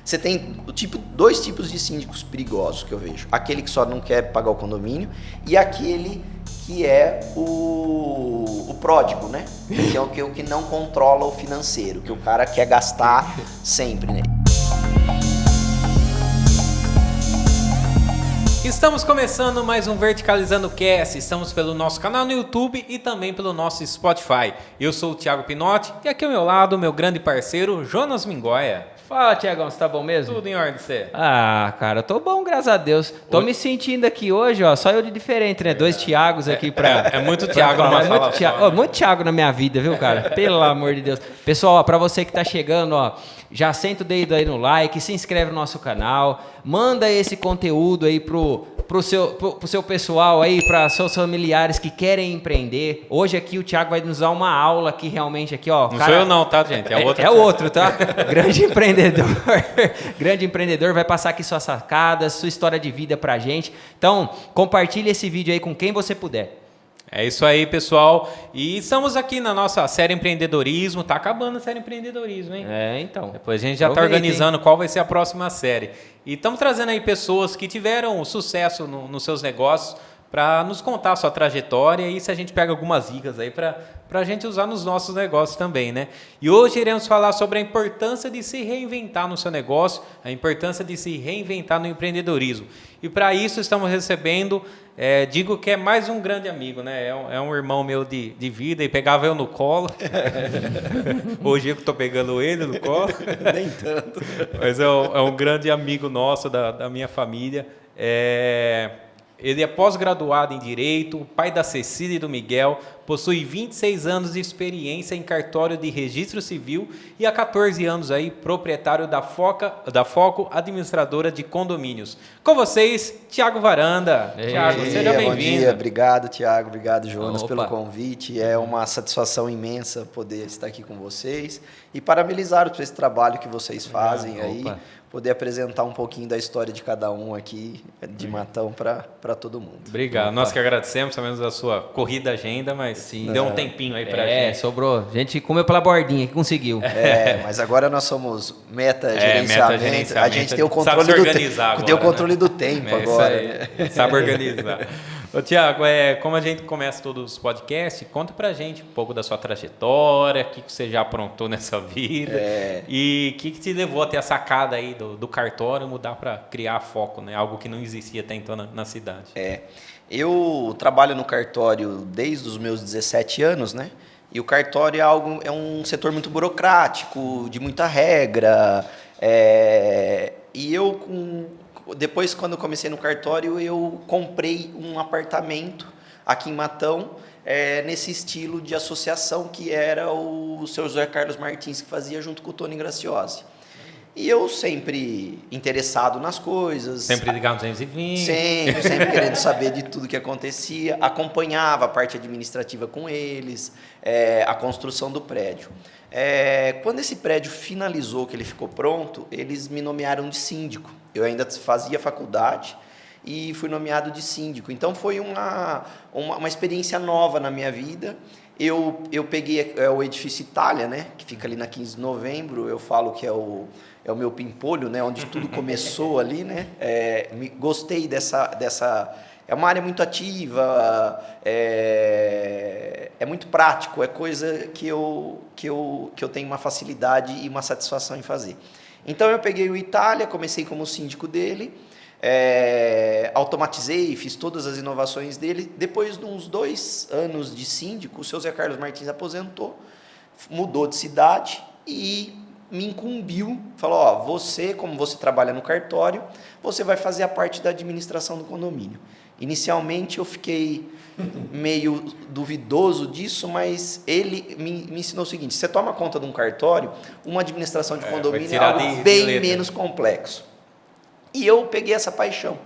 Você tem dois tipos de síndicos perigosos que eu vejo. Aquele que só não quer pagar o condomínio e aquele que é o pródigo, né? Que é o que não controla o financeiro, que o cara quer gastar sempre, né? Estamos começando mais um Verticalizando Cast. Estamos pelo nosso canal no YouTube e também pelo nosso Spotify. Eu sou o Thiago Pinotti e aqui ao meu lado, meu grande parceiro, Jonas Mingoia. Fala, Tiagão, você tá bom mesmo? Tudo em ordem, você? Ah, cara, eu tô bom, graças a Deus. Tô me sentindo aqui hoje, ó, só eu de diferente, né? Dois Tiagos aqui pra... É muito Thiago numa sala só. Muito Thiago na minha vida, viu, cara? Pelo amor de Deus. Pessoal, ó, pra você que tá chegando, ó, já senta o dedo aí no like, se inscreve no nosso canal, manda esse conteúdo aí pro seu pessoal aí, para seus familiares que querem empreender. Hoje aqui o Thiago vai nos dar uma aula aqui realmente aqui, ó. Não sou eu não, tá, gente? É outro, tá? Grande empreendedor. Grande empreendedor, vai passar aqui suas sacadas, sua história de vida pra gente. Então, compartilhe esse vídeo aí com quem você puder. É isso aí, pessoal. E estamos aqui na nossa série Empreendedorismo. Tá acabando a série Empreendedorismo, hein? É, então. Depois a gente já está organizando qual vai ser a próxima série. E estamos trazendo aí pessoas que tiveram sucesso nos seus negócios para nos contar a sua trajetória e se a gente pega algumas dicas aí para a gente usar nos nossos negócios também, né? E hoje iremos falar sobre a importância de se reinventar no seu negócio, a importância de se reinventar no empreendedorismo. E para isso estamos recebendo, digo que é mais um grande amigo, né? É um irmão meu de vida e pegava eu no colo. Hoje eu que estou pegando ele no colo. Nem tanto. Mas é um grande amigo nosso, da minha família. Ele é pós-graduado em Direito, pai da Cecília e do Miguel, possui 26 anos de experiência em cartório de registro civil e há 14 anos aí proprietário da Foco Administradora de Condomínios. Com vocês, Thiago Varanda. Thiago, seja bem-vindo. Bom dia, obrigado, Thiago, obrigado, Jonas, pelo convite. É uma satisfação imensa poder estar aqui com vocês e parabenizar por esse trabalho que vocês fazem aí. Poder apresentar um pouquinho da história de cada um aqui, de Matão para todo mundo. Obrigado. Nós que agradecemos, pelo menos a sua corrida agenda, mas deu um tempinho aí pra gente. Sobrou. A gente comeu pela bordinha, que conseguiu. Mas agora nós somos meta-gerenciamento. A gente tem o controle do tempo agora. Né? Sabe organizar. Ô, Thiago, como a gente começa todos os podcasts, conta pra gente um pouco da sua trajetória, o que você já aprontou nessa vida e o que te levou a ter a sacada aí do cartório mudar para criar a Foco, né? Algo que não existia até então na cidade. Eu trabalho no cartório desde os meus 17 anos, né? E o cartório é um setor muito burocrático, de muita regra. E depois, quando eu comecei no cartório, eu comprei um apartamento aqui em Matão, nesse estilo de associação que era o seu José Carlos Martins que fazia junto com o Tony Graciosi. E eu sempre interessado nas coisas. Sempre ligado 220. Sempre querendo saber de tudo que acontecia. Acompanhava a parte administrativa com eles, a construção do prédio. Quando esse prédio finalizou, que ele ficou pronto, eles me nomearam de síndico. Eu ainda fazia faculdade e fui nomeado de síndico. Então foi uma experiência nova na minha vida. Eu peguei o edifício Itália, né, que fica ali na 15 de novembro. Eu falo que é o meu pimpolho, né, onde tudo começou ali, né. Gostei dessa. É uma área muito ativa, é muito prático, é coisa que eu tenho uma facilidade e uma satisfação em fazer. Então eu peguei o Itália, comecei como síndico dele, automatizei, fiz todas as inovações dele. Depois de uns 2 anos de síndico, o seu Zé Carlos Martins aposentou, mudou de cidade e me incumbiu, falou, como você trabalha no cartório, você vai fazer a parte da administração do condomínio. Inicialmente eu fiquei meio duvidoso disso, mas ele me ensinou o seguinte: você toma conta de um cartório, uma administração de condomínio é algo bem menos complexo. E eu peguei essa paixão.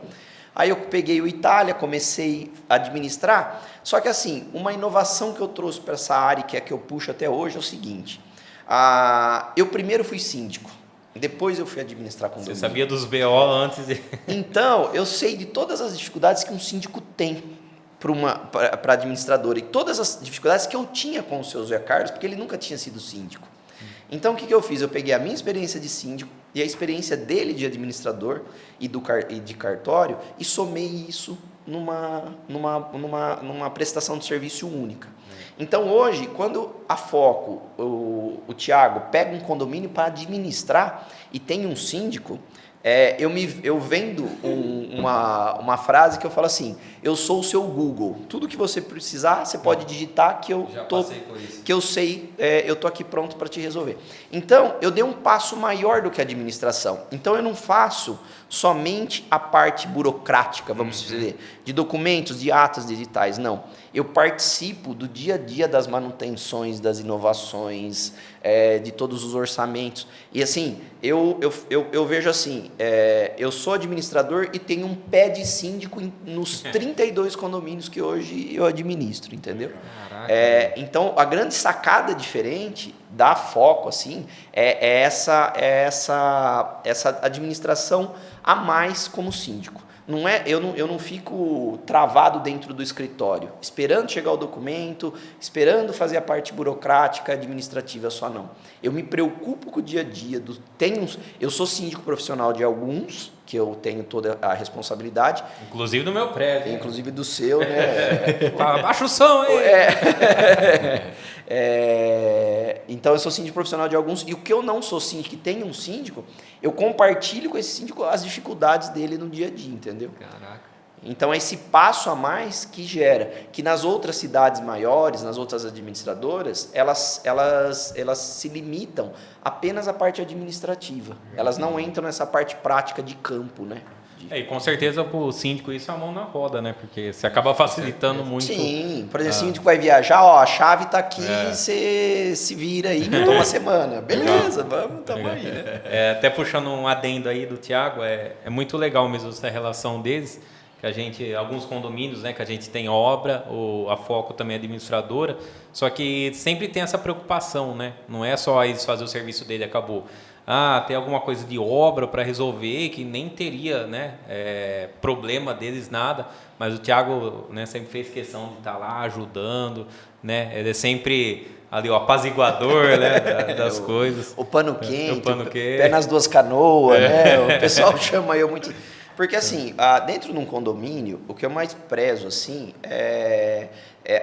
Aí eu peguei o Itália, comecei a administrar, só que assim, uma inovação que eu trouxe para essa área, que é que eu puxo até hoje, é o seguinte: eu primeiro fui síndico. Depois eu fui administrar condomínio. Você sabia dos BO antes de... Então, eu sei de todas as dificuldades que um síndico tem para administradora. E todas as dificuldades que eu tinha com o seu Zé Carlos, porque ele nunca tinha sido síndico. Então, o que eu fiz? Eu peguei a minha experiência de síndico e a experiência dele de administrador e de cartório e somei isso numa prestação de serviço única. Então hoje, quando a Foco, o Thiago, pega um condomínio para administrar e tem um síndico, eu vendo uma frase que eu falo assim: eu sou o seu Google. Tudo que você precisar, você pode digitar que eu sei, eu tô aqui pronto para te resolver. Então, eu dei um passo maior do que a administração. Então, eu não faço somente a parte burocrática, vamos dizer, de documentos, de atas digitais, não. Eu participo do dia a dia das manutenções, das inovações, de todos os orçamentos. E assim, eu vejo assim, eu sou administrador e tenho um pé de síndico nos 32 condomínios que hoje eu administro, entendeu? Então, a grande sacada diferente da Foco, assim, é essa administração a mais como síndico. Eu não fico travado dentro do escritório, esperando chegar o documento, esperando fazer a parte burocrática, administrativa, só não. Eu me preocupo com o dia a dia. Eu sou síndico profissional de alguns, que eu tenho toda a responsabilidade. Inclusive do meu prédio. Inclusive do seu, né? Baixa o som aí! Então eu sou síndico profissional de alguns, e o que eu não sou síndico, que tem um síndico, eu compartilho com esse síndico as dificuldades dele no dia a dia, entendeu? Caraca. Então esse passo a mais que gera, que nas outras cidades maiores, nas outras administradoras, elas se limitam apenas à parte administrativa. Elas não entram nessa parte prática de campo, né? E com certeza para o síndico isso é a mão na roda, né? Porque você acaba facilitando muito. Sim, por exemplo, o síndico vai viajar, ó, a chave está aqui, você se vira aí, mudou uma semana. Beleza, vamos, tamo aí, né? Até puxando um adendo aí do Thiago, é muito legal mesmo essa relação deles, que a gente, alguns condomínios, né, que a gente tem obra, a Foco também é administradora, só que sempre tem essa preocupação, né? Não é só eles fazer o serviço dele e acabou. Tem alguma coisa de obra para resolver, que nem teria, né, problema deles, nada, mas o Thiago, né, sempre fez questão de estar lá ajudando, né, ele é sempre ali o apaziguador, né, das coisas. O pano quente, pé nas duas canoas, né, o pessoal chama eu muito... Porque assim, dentro de um condomínio, o que eu mais prezo assim, é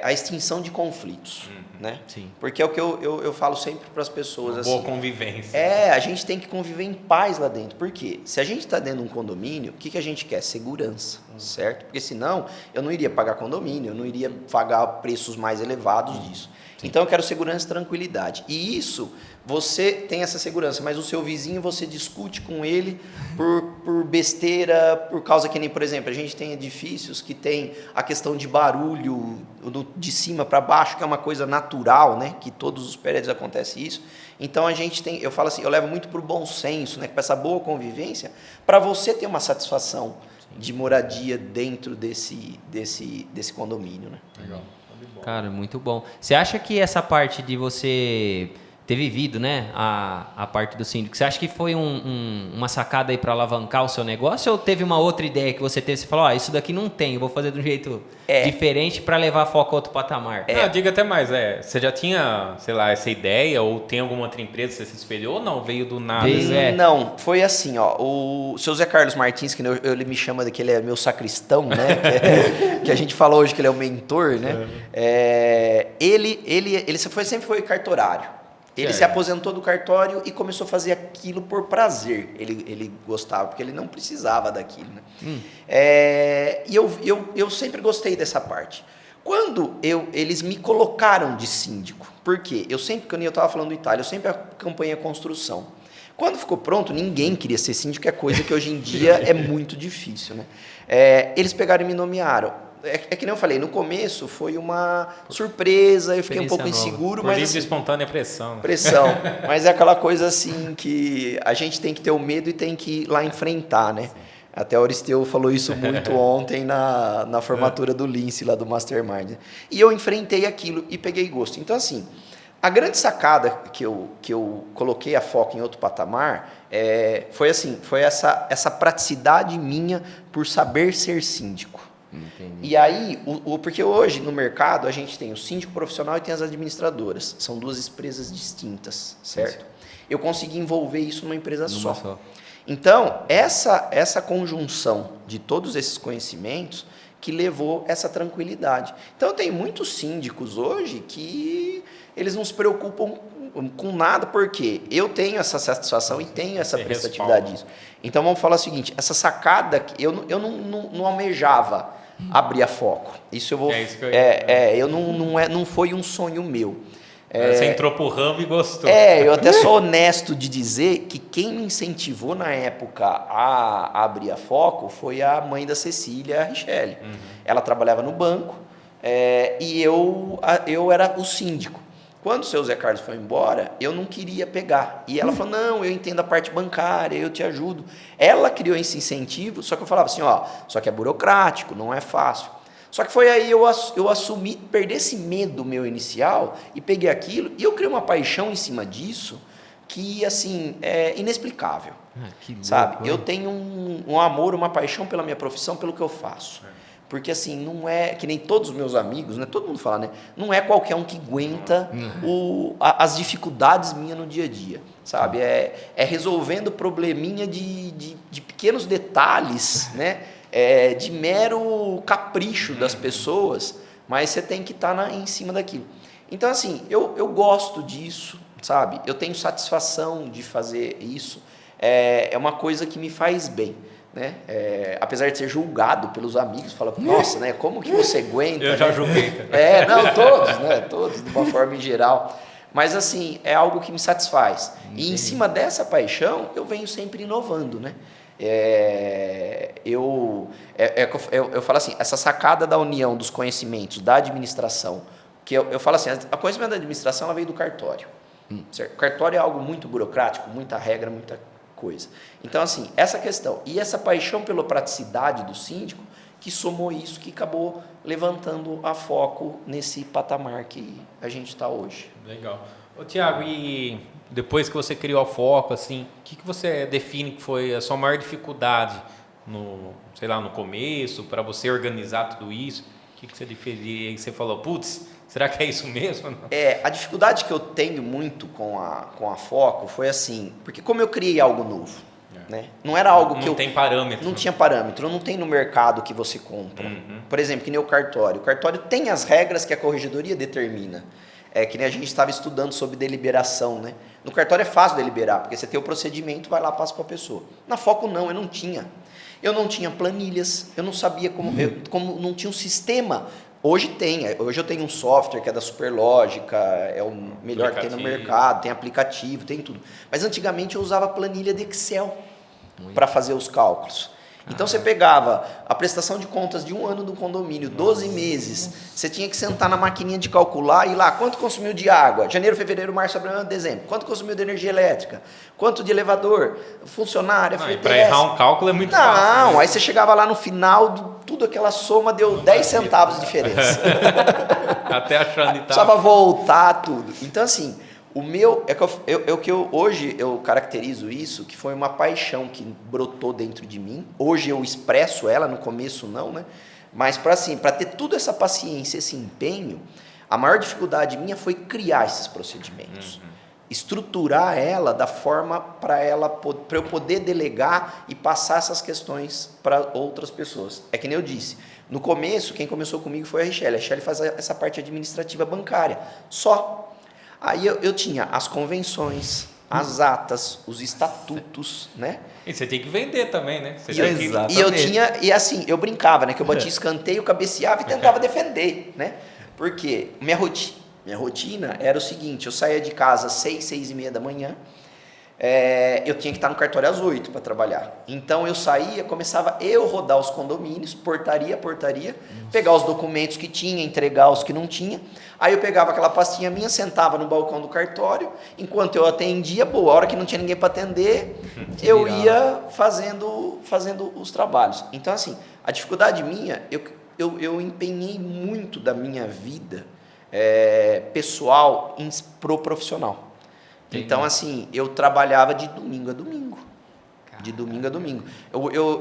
a extinção de conflitos, né? Sim. Porque é o que eu falo sempre para as pessoas. Uma boa assim, convivência. a gente tem que conviver em paz lá dentro. Por quê? Se a gente está dentro de um condomínio, o que a gente quer? Segurança, certo? Porque senão eu não iria pagar condomínio, eu não iria pagar preços mais elevados disso. Sim. Então eu quero segurança e tranquilidade. E isso, você tem essa segurança, mas o seu vizinho você discute com ele por besteira, por causa que nem, por exemplo, a gente tem edifícios que tem a questão de barulho de cima para baixo, que é uma coisa natural, né? Que todos os prédios acontece isso. Então a gente tem, eu falo assim, eu levo muito para o bom senso, né? Para essa boa convivência, para você ter uma satisfação de moradia dentro desse condomínio, né? Legal. Cara, muito bom. Você acha que essa parte de você ter vivido, né, a parte do síndico, você acha que foi uma sacada aí para alavancar o seu negócio, ou teve uma outra ideia que você teve, você falou, isso daqui não tem, eu vou fazer de um jeito diferente para levar a Foco a outro patamar? Diga até mais, você já tinha, sei lá, essa ideia, ou tem alguma outra empresa que você se espelhou, ou não? Veio do nada? Não, foi assim, ó, o seu Zé Carlos Martins, que ele me chama de que ele é meu sacristão, né, que a gente falou hoje que ele é o mentor, né, ele sempre foi cartorário. Ele se aposentou do cartório e começou a fazer aquilo por prazer. Ele gostava, porque ele não precisava daquilo, né? E eu sempre gostei dessa parte. Quando eles me colocaram de síndico, por quê? Quando eu estava falando do Itália, eu sempre acompanhei a construção. Quando ficou pronto, ninguém queria ser síndico, que é coisa que hoje em dia é muito difícil, né? Eles pegaram e me nomearam. É que nem eu falei, no começo foi uma surpresa, eu fiquei um pouco inseguro. Por mas livre assim, espontânea pressão. Pressão, mas é aquela coisa assim que a gente tem que ter o medo e tem que ir lá enfrentar, né? Até o Oristeu falou isso muito ontem na formatura do Lince, lá do Mastermind. E eu enfrentei aquilo e peguei gosto. Então assim, a grande sacada que eu coloquei a Foco em outro patamar foi essa praticidade minha por saber ser síndico. Entendi. E aí, porque hoje no mercado a gente tem o síndico profissional e tem as administradoras. São duas empresas distintas, certo? eu consegui envolver isso numa empresa Numa só. Então, essa conjunção de todos esses conhecimentos que levou essa tranquilidade. Então, eu tenho muitos síndicos hoje que eles não se preocupam com nada, porque eu tenho essa satisfação e tenho essa prestatividade disso. Então, vamos falar o seguinte, essa sacada, eu não almejava abrir a foco. Isso eu vou... não foi um sonho meu. Você entrou pro ramo e gostou. Eu até sou honesto de dizer que quem me incentivou na época a abrir a foco foi a mãe da Cecília, a Richelle. Ela trabalhava no banco e eu era o síndico. Quando o seu Zé Carlos foi embora, eu não queria pegar. E ela falou, não, eu entendo a parte bancária, eu te ajudo. Ela criou esse incentivo, só que eu falava assim, só que é burocrático, não é fácil. Só que foi aí eu assumi, perdi esse medo meu inicial e peguei aquilo e eu criei uma paixão em cima disso que, assim, é inexplicável. Que louco, sabe? Eu tenho um amor, uma paixão pela minha profissão, pelo que eu faço. Porque, assim, não é que nem todos os meus amigos, né? Todo mundo fala, né? Não é qualquer um que aguenta as dificuldades minhas no dia a dia, sabe? É resolvendo probleminha de pequenos detalhes, né? De mero capricho das pessoas, mas você tem que estar em cima daquilo. Então, assim, eu gosto disso, sabe? Eu tenho satisfação de fazer isso. É uma coisa que me faz bem, né? Apesar de ser julgado pelos amigos, fala, nossa, né? Como que você aguenta? Eu já julguei. Não, todos, né? Todos, de uma forma em geral. Mas, assim, é algo que me satisfaz. E em cima dessa paixão, eu venho sempre inovando, né? Eu falo assim, essa sacada da união dos conhecimentos da administração, que eu falo assim, a conhecimento da administração ela veio do cartório. Certo? O cartório é algo muito burocrático, muita regra, muita coisa. Então, assim, essa questão e essa paixão pela praticidade do síndico que somou isso, que acabou levantando a foco nesse patamar que a gente está hoje. Legal. Ô, Tiago, e depois que você criou a foco, assim, o que você define que foi a sua maior dificuldade no começo, para você organizar tudo isso? O que você definiria e você falou, putz, será que é isso mesmo? A dificuldade que eu tenho muito com a foco foi assim, porque como eu criei algo novo, né? Não era algo que não tem parâmetro. Não tinha parâmetro, não tem no mercado que você compra. Por exemplo, que nem o cartório. O cartório tem as regras que a corregedoria determina. Que nem a gente estava estudando sobre deliberação, né? No cartório é fácil deliberar, porque você tem o procedimento, vai lá, passa para a pessoa. Na foco não, eu não tinha. Eu não tinha planilhas, eu não sabia como não tinha um sistema. Hoje eu tenho um software que é da Superlógica, é o melhor que tem no mercado, tem aplicativo, tem tudo. Mas antigamente eu usava planilha de Excel para fazer os cálculos. Então você pegava a prestação de contas de um ano do condomínio, 12 meses, você tinha que sentar na maquininha de calcular e lá, quanto consumiu de água? Janeiro, fevereiro, março, abril, dezembro. Quanto consumiu de energia elétrica? Quanto de elevador? Funcionário, FGTS? Para errar um cálculo é muito fácil. Não, aí você chegava lá no final, tudo aquela soma deu 10 centavos de diferença. Até achando e tal. Precisava voltar tudo. Então, assim, o meu, hoje eu caracterizo isso, que foi uma paixão que brotou dentro de mim. Hoje eu expresso ela, no começo não, né? Mas para ter toda essa paciência, esse empenho, a maior dificuldade minha foi criar esses procedimentos. Estruturar ela da forma para eu poder delegar e passar essas questões para outras pessoas. É que nem eu disse, no começo, quem começou comigo foi a Richelle. A Richelle faz essa parte administrativa bancária, só. Aí eu tinha as convenções, as atas, os estatutos, né? E você tem que vender também, né? E assim, eu brincava, né? Que eu batia escanteio, cabeceava e tentava defender, né? Porque minha rotina era o seguinte, eu saía de casa às 6h da manhã, eu tinha que estar no cartório às 8h para trabalhar. Então eu saía, começava eu rodar os condomínios, portaria a portaria, pegar os documentos que tinha, entregar os que não tinha. Aí eu pegava aquela pastinha minha, sentava no balcão do cartório, enquanto eu atendia, a hora que não tinha ninguém para atender, eu ia fazendo os trabalhos. Então, assim, a dificuldade minha, eu empenhei muito da minha vida pessoal pro profissional. Então, assim, eu trabalhava de domingo a domingo. De domingo a domingo.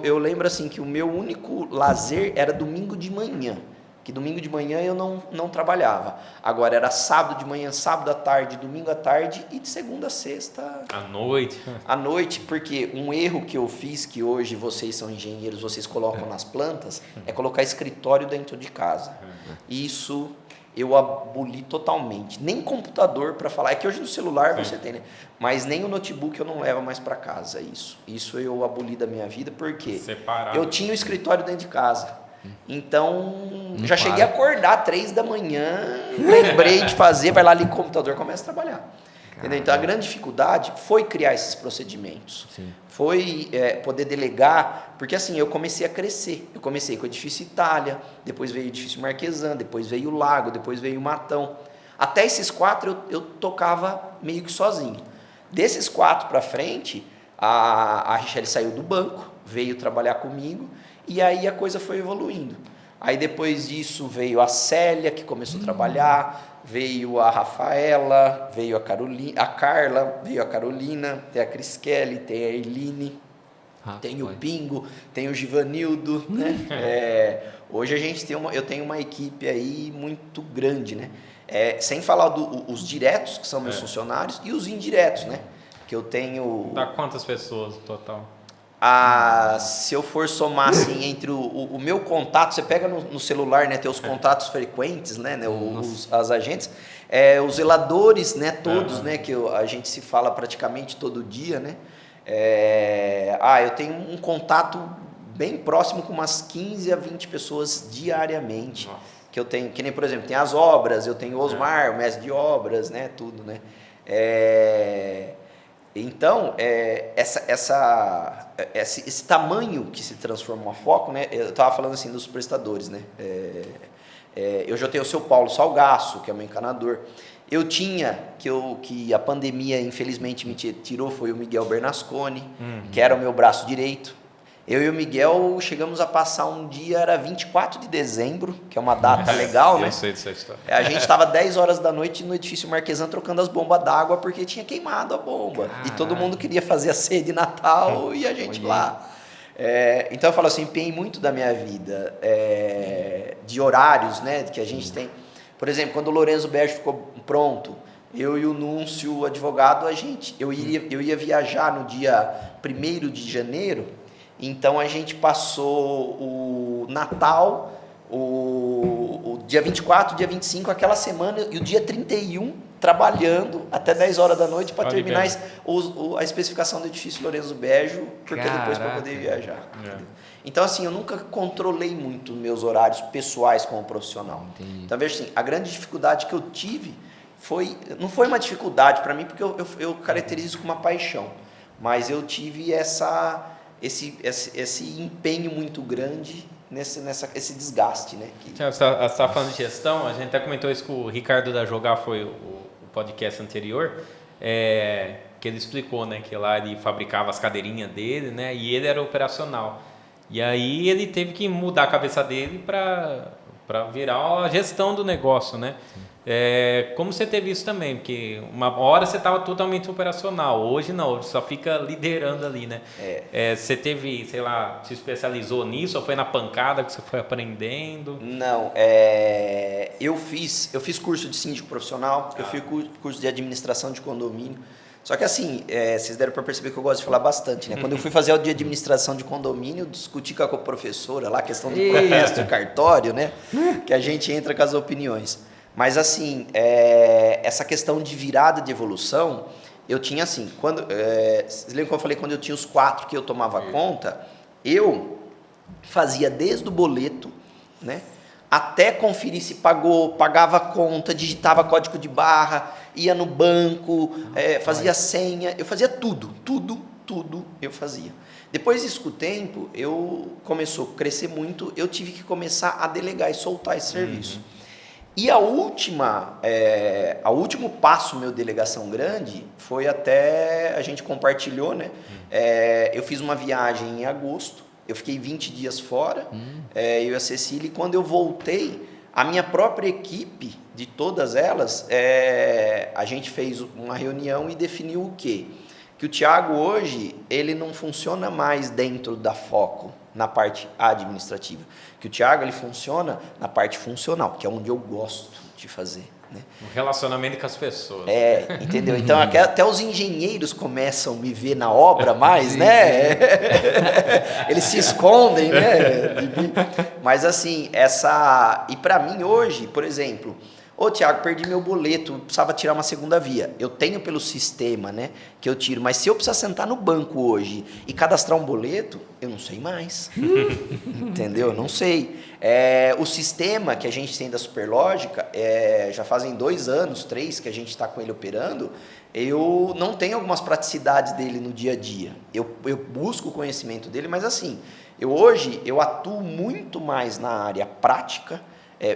Eu lembro, assim, que o meu único lazer era domingo de manhã. que domingo de manhã eu não trabalhava. Agora era sábado de manhã, sábado à tarde, domingo à tarde e de segunda a sexta... À noite. À noite, porque um erro que eu fiz, que hoje vocês são engenheiros, vocês colocam nas plantas, é colocar escritório dentro de casa. Isso eu aboli totalmente. Nem computador para falar, é que hoje no celular você tem, né? Mas nem o notebook eu não levo mais para casa, Isso eu aboli da minha vida, porque Separado. eu tinha o escritório dentro de casa. Então, já cheguei a acordar 3 da manhã, lembrei de fazer, vai lá, liga o computador, começa a trabalhar. Entendeu? Então, a grande dificuldade foi criar esses procedimentos. Sim. Foi poder delegar, porque assim, eu comecei a crescer. Eu comecei com o edifício Itália, depois veio o edifício Marquesan, depois veio o Lago, depois veio o Matão. Até esses 4 eu tocava meio que sozinho. Desses 4 para frente, a Richelle saiu do banco, veio trabalhar comigo, e aí a coisa foi evoluindo. Aí depois disso veio a Célia, que começou a trabalhar, veio a Rafaela, veio a Carla, veio a Carolina, tem a Cris Kelly, tem a Eline, tem o Pingo, tem o Givanildo, né? Hoje a gente eu tenho uma equipe aí muito grande, né? Sem falar os diretos, que são meus funcionários, e os indiretos, né? Que eu tenho... Dá quantas pessoas no total? Se eu for somar assim, entre o meu contato, você pega no celular, né, tem os contatos frequentes, né, as agentes, os zeladores, né, todos, né, que a gente se fala praticamente todo dia, né, eu tenho um contato bem próximo com umas 15 a 20 pessoas diariamente. Nossa. Que eu tenho, que nem, por exemplo, tem as obras, eu tenho o Osmar, o mestre de obras, né, tudo, né. Então, esse tamanho que se transforma a Foco, né? Eu estava falando assim dos prestadores, né? Eu já tenho o seu Paulo Salgaço, que é meu encanador. Eu tinha, que a pandemia infelizmente me tirou, foi o Miguel Bernasconi, que era o meu braço direito. Eu e o Miguel chegamos a passar um dia, era 24 de dezembro, que é uma data legal, né? Eu sei dessa história. A gente estava 10 horas da noite no edifício Marquesan trocando as bombas d'água porque tinha queimado a bomba. Caraca. E todo mundo queria fazer a ceia de Natal e a gente lá. Então eu falo assim, empenhei muito da minha vida de horários, né, que a gente tem. Por exemplo, quando o Lorenzo Berge ficou pronto, eu e o Núncio, o advogado, eu ia viajar no dia 1º de janeiro. Então, a gente passou o Natal, o dia 24, dia 25, aquela semana, e o dia 31, trabalhando até 10 horas da noite para terminar a especificação do edifício Lorenzo Bejo, porque depois para poder viajar. Então, assim, eu nunca controlei muito meus horários pessoais como profissional. Entendi. Então, veja assim, a grande dificuldade que eu tive não foi uma dificuldade para mim, porque eu caracterizo isso como uma paixão, mas eu tive esse empenho muito grande esse desgaste, né? Você está falando de gestão, a gente até comentou isso com o Ricardo da Jogar, foi o podcast anterior, que ele explicou, né, que lá ele fabricava as cadeirinhas dele, né, e ele era operacional. E aí ele teve que mudar a cabeça dele para virar a gestão do negócio, né? Como você teve isso também? Porque uma hora você estava totalmente operacional, hoje não, hoje só fica liderando ali, né? Você teve, sei lá, se especializou nisso ou foi na pancada que você foi aprendendo? Não, eu fiz curso de síndico profissional, eu fiz curso de administração de condomínio. Só que assim, vocês deram para perceber que eu gosto de falar bastante, né? Quando eu fui fazer aula de administração de condomínio, eu discuti com a professora lá, a questão do protesto do cartório, né? Que a gente entra com as opiniões. Mas assim, essa questão de virada de evolução, eu tinha assim, vocês lembram que eu falei quando eu tinha os 4 que eu tomava conta? Eu fazia desde o boleto, né? Até conferir se pagava a conta, digitava código de barra, ia no banco, fazia senha, eu fazia tudo eu fazia. Depois disso, com o tempo, começou a crescer muito, eu tive que começar a delegar e soltar esse serviço. E o último passo meu de delegação grande foi até, a gente compartilhou, né? Eu fiz uma viagem em agosto, eu fiquei 20 dias fora, eu e a Cecília, e quando eu voltei, a minha própria equipe, de todas elas, a gente fez uma reunião e definiu o quê? que o Thiago hoje, ele não funciona mais dentro da Foco, na parte administrativa. Que o Thiago, ele funciona na parte funcional, que é onde eu gosto de fazer. Né? Um relacionamento com as pessoas. Entendeu? Então até os engenheiros começam a me ver na obra mais, né? Eles se escondem, né? Mas assim, e para mim hoje, por exemplo, Thiago, perdi meu boleto, precisava tirar uma segunda via. Eu tenho pelo sistema, né, que eu tiro, mas se eu precisar sentar no banco hoje e cadastrar um boleto, eu não sei mais. Entendeu? Eu não sei. O sistema que a gente tem da Superlógica, já fazem 2 anos, 3 que a gente está com ele operando, eu não tenho algumas praticidades dele no dia a dia. Eu busco o conhecimento dele, mas assim, hoje eu atuo muito mais na área prática,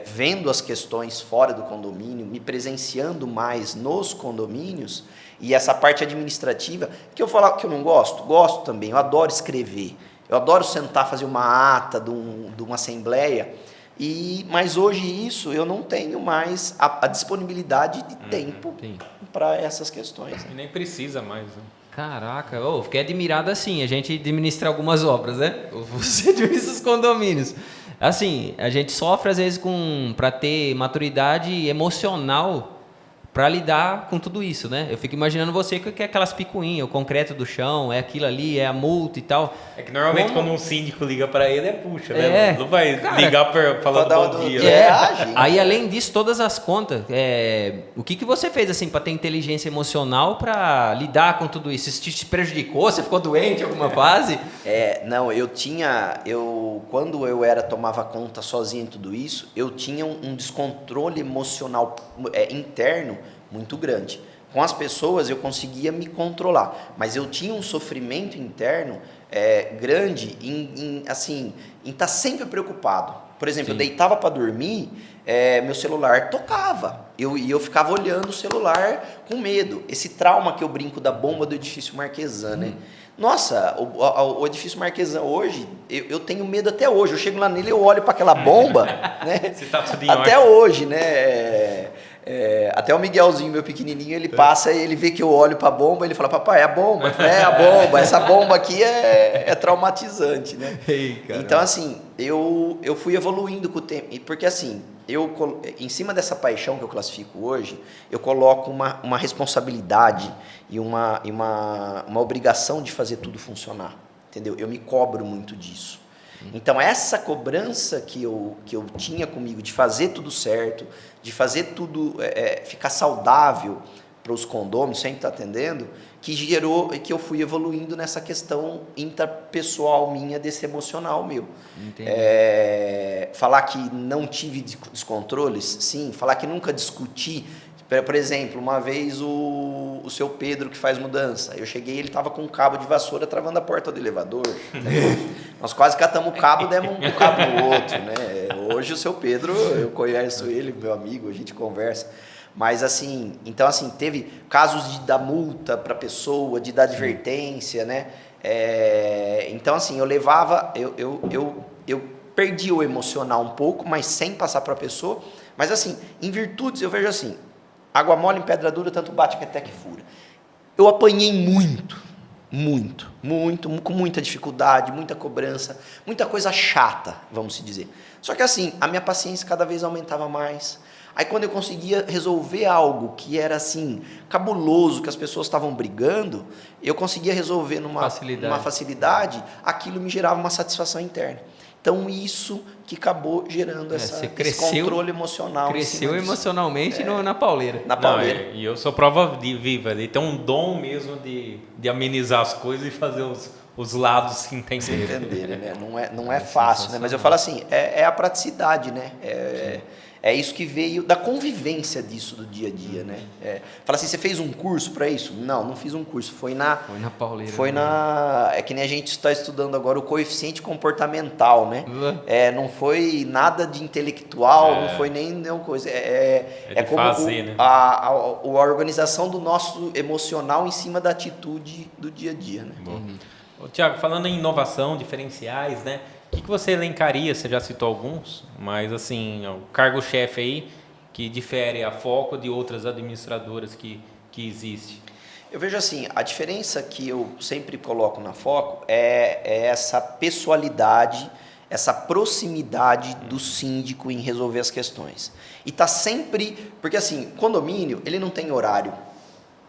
vendo as questões fora do condomínio, me presenciando mais nos condomínios, e essa parte administrativa, que eu falar que eu não gosto também, eu adoro escrever, eu adoro sentar, fazer uma ata de uma assembleia, mas hoje isso eu não tenho mais a disponibilidade de tempo para essas questões. Né? E nem precisa mais. Né? Caraca, fiquei admirado assim, a gente administra algumas obras, né? Você administra os condomínios. Assim, a gente sofre às vezes para ter maturidade emocional para lidar com tudo isso, né? Eu fico imaginando você que é aquelas picuinhas, o concreto do chão, é aquilo ali, é a multa e tal. É que normalmente quando um síndico liga para ele, puxa, né? Não vai ligar falando bom dia. Aí, além disso, todas as contas, o que você fez assim para ter inteligência emocional para lidar com tudo isso? Isso te prejudicou? Você ficou doente em alguma fase? Não, quando eu tomava conta sozinho em tudo isso, eu tinha um descontrole emocional interno muito grande. Com as pessoas eu conseguia me controlar, mas eu tinha um sofrimento interno grande em estar sempre preocupado. Por exemplo, eu deitava para dormir, meu celular tocava, e eu ficava olhando o celular com medo. Esse trauma que eu brinco da bomba do edifício Marquesan, né? Nossa, o edifício Marquesan hoje, eu tenho medo até hoje. Eu chego lá nele, eu olho para aquela bomba, né? Você tá tudo em até hoje, né? Até o Miguelzinho, meu pequenininho, ele passa e ele vê que eu olho para a bomba, ele fala, papai, é a bomba. Eu falo, a bomba, essa bomba aqui é traumatizante, né? Então, assim, eu fui evoluindo com o tempo, porque assim, em cima dessa paixão que eu classifico hoje, eu coloco uma responsabilidade e uma obrigação de fazer tudo funcionar, entendeu? Eu me cobro muito disso. Então, essa cobrança que eu tinha comigo de fazer tudo certo, de fazer tudo ficar saudável para os condôminos, sempre está atendendo, que gerou que eu fui evoluindo nessa questão interpessoal minha, desse emocional meu. Falar que não tive descontroles, sim. Falar que nunca discuti. Por exemplo, uma vez o seu Pedro, que faz mudança, eu cheguei, ele estava com um cabo de vassoura travando a porta do elevador. Nós quase catamos o cabo, demos um cabo no outro. Né? Hoje o seu Pedro, eu conheço ele, meu amigo, a gente conversa. Mas assim, então assim, teve casos de dar multa para a pessoa, de dar advertência, né? Então assim, eu perdi o emocional um pouco, mas sem passar para a pessoa. Mas assim, em virtudes, eu vejo assim, água mole em pedra dura, tanto bate que até que fura. Eu apanhei com muita dificuldade, muita cobrança, muita coisa chata, vamos se dizer. Só que assim, a minha paciência cada vez aumentava mais. Aí quando eu conseguia resolver algo que era assim, cabuloso, que as pessoas estavam brigando, eu conseguia resolver numa facilidade, aquilo me gerava uma satisfação interna. Então isso que acabou gerando esse controle emocional. Cresceu emocionalmente na pauleira. Na pauleira. E eu sou prova viva, ele tem um dom mesmo de amenizar as coisas e fazer os lados se entenderem. Né? Não é fácil, né? Mas eu falo assim, é a praticidade, né? É isso que veio da convivência disso do dia a dia, né? Fala assim, você fez um curso para isso? Não fiz um curso. Foi na pauleira. É que nem a gente está estudando agora o coeficiente comportamental, né? Não foi nada de intelectual, não foi nem nenhuma coisa. Como fazer, né? a organização do nosso emocional em cima da atitude do dia a dia, né? Tiago, falando em inovação, diferenciais, né? O que você elencaria? Você já citou alguns, mas assim, o cargo-chefe aí que difere a Foco de outras administradoras que existe. Eu vejo assim, a diferença que eu sempre coloco na foco é essa pessoalidade, essa proximidade do síndico em resolver as questões. E tá sempre... Porque assim, condomínio, ele não tem horário,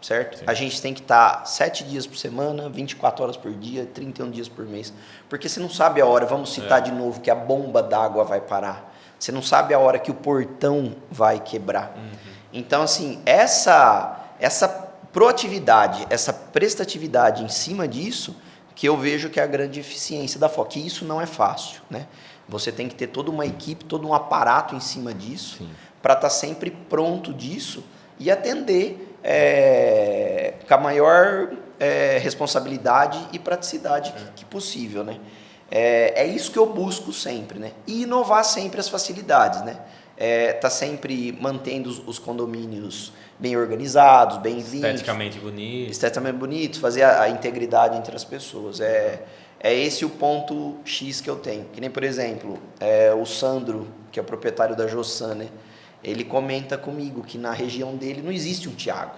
certo? Sim. A gente tem que estar 7 dias por semana, 24 horas por dia, 31 dias por mês. Porque você não sabe a hora, vamos citar de novo, que a bomba d'água vai parar. Você não sabe a hora que o portão vai quebrar. Então, assim, essa proatividade, essa prestatividade em cima disso, que eu vejo que é a grande eficiência da FOC. E isso não é fácil, né? Você tem que ter toda uma equipe, todo um aparato em cima disso, para estar sempre pronto disso e atender com a maior responsabilidade e praticidade que possível, né? É isso que eu busco sempre, né? E inovar sempre as facilidades, né? Tá sempre mantendo os condomínios bem organizados, bem limpos. Esteticamente bonitos, fazer a integridade entre as pessoas. É esse o ponto X que eu tenho. Que nem, por exemplo, o Sandro, que é o proprietário da Jossan, né? Ele comenta comigo que na região dele não existe um Thiago.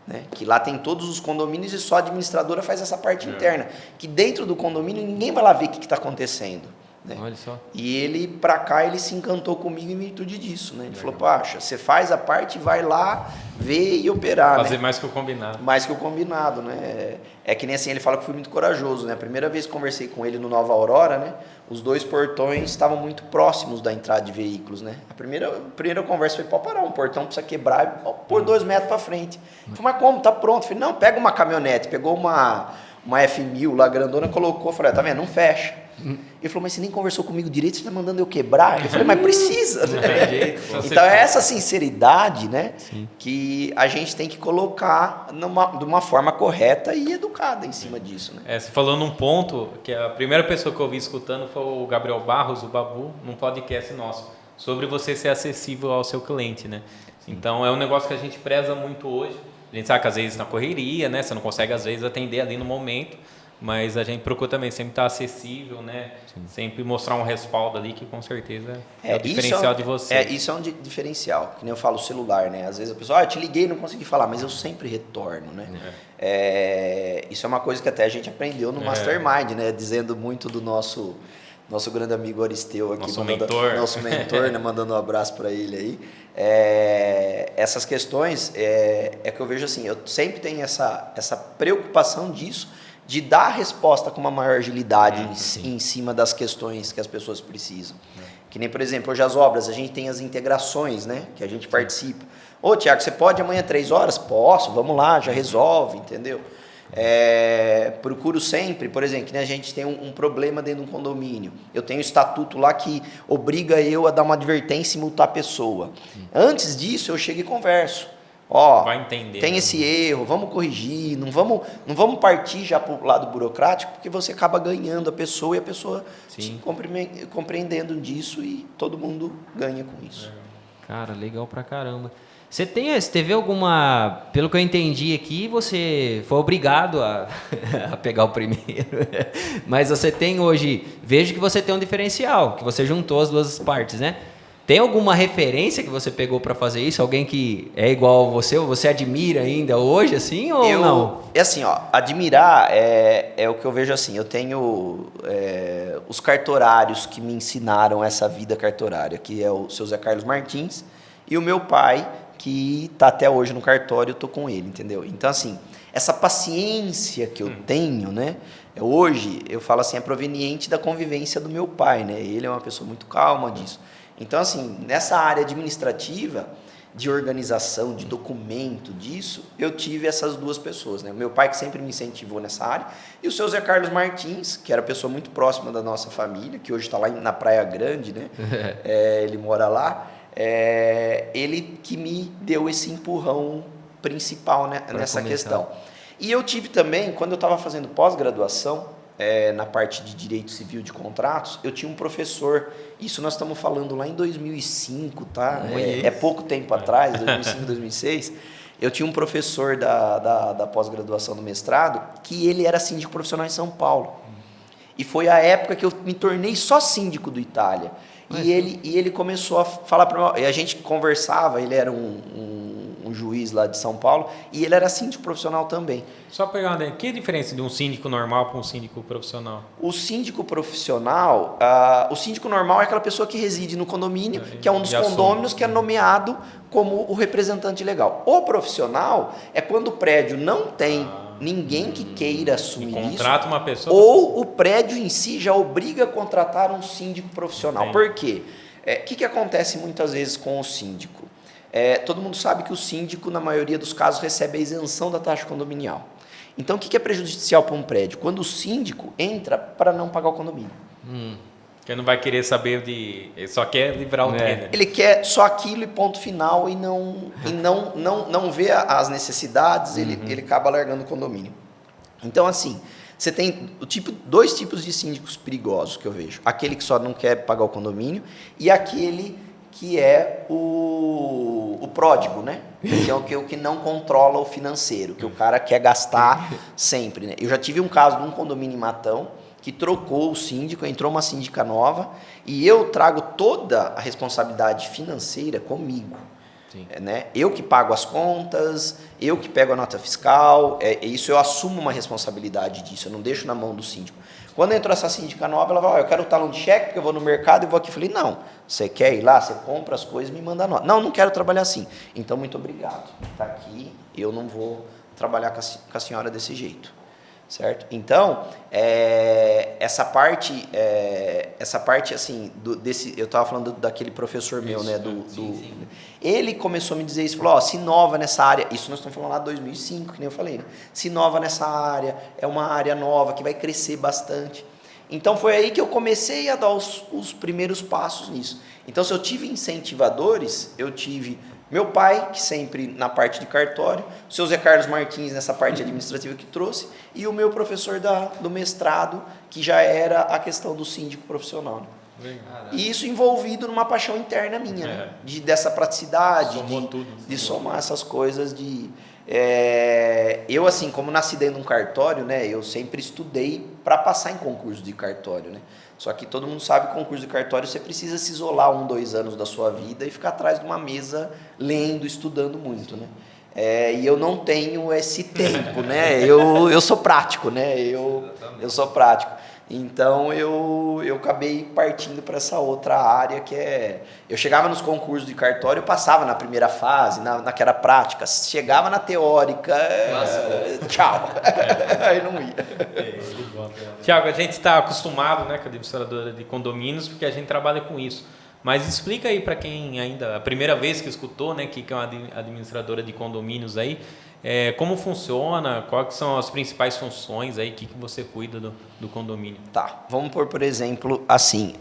Né? Que lá tem todos os condomínios e só a administradora faz essa parte interna. Que dentro do condomínio ninguém vai lá ver o que está acontecendo. Né? Olha só. E ele, pra cá, ele se encantou comigo em virtude disso, né? Ele falou, poxa, você faz a parte, vai lá, ver e operar, fazer, né? mais que o combinado. Mais que o combinado, né? É que nem assim, ele fala que foi muito corajoso, né? A primeira vez que conversei com ele no Nova Aurora, né? Os 2 portões estavam muito próximos da entrada de veículos, né? A primeira conversa foi, pode parar, um portão precisa quebrar e pôr 2 metros pra frente. Eu falei, mas como? Tá pronto. Eu falei, não, pega uma caminhonete, pegou uma F1000 lá, grandona, colocou, falei, tá vendo? Não fecha. Ele falou, mas você nem conversou comigo direito, você está mandando eu quebrar? Eu falei, mas precisa. Né? Então é essa sinceridade, né, que a gente tem que colocar de uma forma correta e educada em cima disso. Né? Você falou num ponto que a primeira pessoa que eu vi escutando foi o Gabriel Barros, o Babu, num podcast nosso, sobre você ser acessível ao seu cliente. Né? Então é um negócio que a gente preza muito hoje. A gente sabe que às vezes na correria, né, você não consegue às vezes atender ali no momento, mas a gente procura também sempre estar acessível, né? Sempre mostrar um respaldo ali que com certeza é o diferencial de você. Isso é um diferencial, que nem eu falo o celular, né? Às vezes a pessoa, eu te liguei e não consegui falar, mas eu sempre retorno, né? Isso é uma coisa que até a gente aprendeu no Mastermind, né? Dizendo muito do nosso grande amigo Aristeu aqui, nosso mentor, né? Mandando um abraço para ele aí. Essas questões que eu vejo assim, eu sempre tenho essa preocupação disso, de dar a resposta com uma maior agilidade em cima das questões que as pessoas precisam. Que nem, por exemplo, hoje as obras, a gente tem as integrações, né, que a gente participa. Ô, Tiago, você pode amanhã 3 horas? Posso, vamos lá, já resolve, entendeu? Procuro sempre, por exemplo, que nem a gente tem um problema dentro de um condomínio. Eu tenho um estatuto lá que obriga eu a dar uma advertência e multar a pessoa. Antes disso, eu chego e converso. Vai entender, tem esse erro, vamos corrigir, não vamos partir já para o lado burocrático, porque você acaba ganhando a pessoa e a pessoa compreendendo disso e todo mundo ganha com isso. Cara, legal pra caramba. Você teve alguma... Pelo que eu entendi aqui, você foi obrigado a pegar o primeiro. Mas você tem hoje... Vejo que você tem um diferencial, que você juntou as duas partes, né? Tem alguma referência que você pegou para fazer isso? Alguém que é igual a você, ou você admira ainda hoje, assim, ou não? É assim, admirar é o que eu vejo assim. Eu tenho os cartorários que me ensinaram essa vida cartorária, que é o seu Zé Carlos Martins, e o meu pai, que está até hoje no cartório, eu tô com ele, entendeu? Então, assim, essa paciência que eu tenho, né? Hoje, eu falo assim, é proveniente da convivência do meu pai, né? Ele é uma pessoa muito calma disso. Então, assim, nessa área administrativa, de organização, de documento, disso, eu tive essas 2 pessoas, né? O meu pai, que sempre me incentivou nessa área, e o seu Zé Carlos Martins, que era pessoa muito próxima da nossa família, que hoje está lá na Praia Grande, né? Ele mora lá. Ele que me deu esse empurrão principal, né, nessa questão. E eu tive também, quando eu estava fazendo pós-graduação, na parte de direito civil de contratos, eu tinha um professor, isso nós estamos falando lá em 2005, tá? É pouco tempo atrás, 2005, 2006, eu tinha um professor da pós-graduação do mestrado, que ele era síndico profissional em São Paulo. E foi a época que eu me tornei só síndico do Itália. E ele começou a falar para mim, e a gente conversava, ele era um um juiz lá de São Paulo, e ele era síndico profissional também. Só pegando aí, que diferença de um síndico normal para um síndico profissional? O síndico profissional, o síndico normal é aquela pessoa que reside no condomínio, que é um dos condôminos que é nomeado como o representante legal. O profissional é quando o prédio não tem ninguém que queira assumir isso. Contrata uma pessoa. Ou o prédio em si já obriga a contratar um síndico profissional. Entendi. Por quê? O que acontece muitas vezes com o síndico? Todo mundo sabe que o síndico, na maioria dos casos, recebe a isenção da taxa condominial. Então, o que é prejudicial para um prédio? Quando o síndico entra para não pagar o condomínio. Porque não vai querer saber de... Ele só quer livrar o trem, né? Ele quer só aquilo e ponto final e não vê as necessidades, ele acaba largando o condomínio. Então, assim, você tem dois tipos de síndicos perigosos que eu vejo. Aquele que só não quer pagar o condomínio e aquele que é o pródigo, né? Que é o que não controla o financeiro, que o cara quer gastar sempre, né? Eu já tive um caso de um condomínio em Matão, que trocou o síndico, entrou uma síndica nova, e eu trago toda a responsabilidade financeira comigo. Né? Eu que pago as contas, eu que pego a nota fiscal, isso eu assumo uma responsabilidade disso, eu não deixo na mão do síndico. Quando entrou essa síndica nova, ela falou, eu quero o talão de cheque, porque eu vou no mercado e vou aqui. Eu falei, não, você quer ir lá, você compra as coisas e me manda a nota. Não quero trabalhar assim. Então, muito obrigado. Está aqui, eu não vou trabalhar com a senhora desse jeito. Certo? Então, essa parte assim, eu estava falando daquele professor meu, né? Sim. Ele começou a me dizer isso, falou, se inova nessa área, isso nós estamos falando lá de 2005, que nem eu falei, né? Se inova nessa área, é uma área nova que vai crescer bastante. Então, foi aí que eu comecei a dar os primeiros passos nisso. Então, se eu tive incentivadores, eu tive... Meu pai, que sempre na parte de cartório, o seu Zé Carlos Martins nessa parte administrativa que trouxe, e o meu professor do mestrado, que já era a questão do síndico profissional. Né? E isso envolvido numa paixão interna minha, né? Dessa praticidade, de somar essas coisas, eu, assim, como nasci dentro de um cartório, né, eu sempre estudei para passar em concurso de cartório, né? Só que todo mundo sabe que concurso de cartório você precisa se isolar 2 anos da sua vida e ficar atrás de uma mesa lendo, estudando muito, né? E eu não tenho esse tempo, né? Eu sou prático, né? Eu sou prático. Então, eu acabei partindo para essa outra área que é... Eu chegava nos concursos de cartório, eu passava na primeira fase, naquela prática. Chegava na teórica, tchau. Aí não ia. Tiago, a gente está acostumado, né, com a administradora de condomínios, porque a gente trabalha com isso. Mas explica aí para quem ainda, a primeira vez que escutou, né, que é uma administradora de condomínios aí, como funciona, quais são as principais funções aí, que você cuida do condomínio? Tá, vamos por exemplo, assim,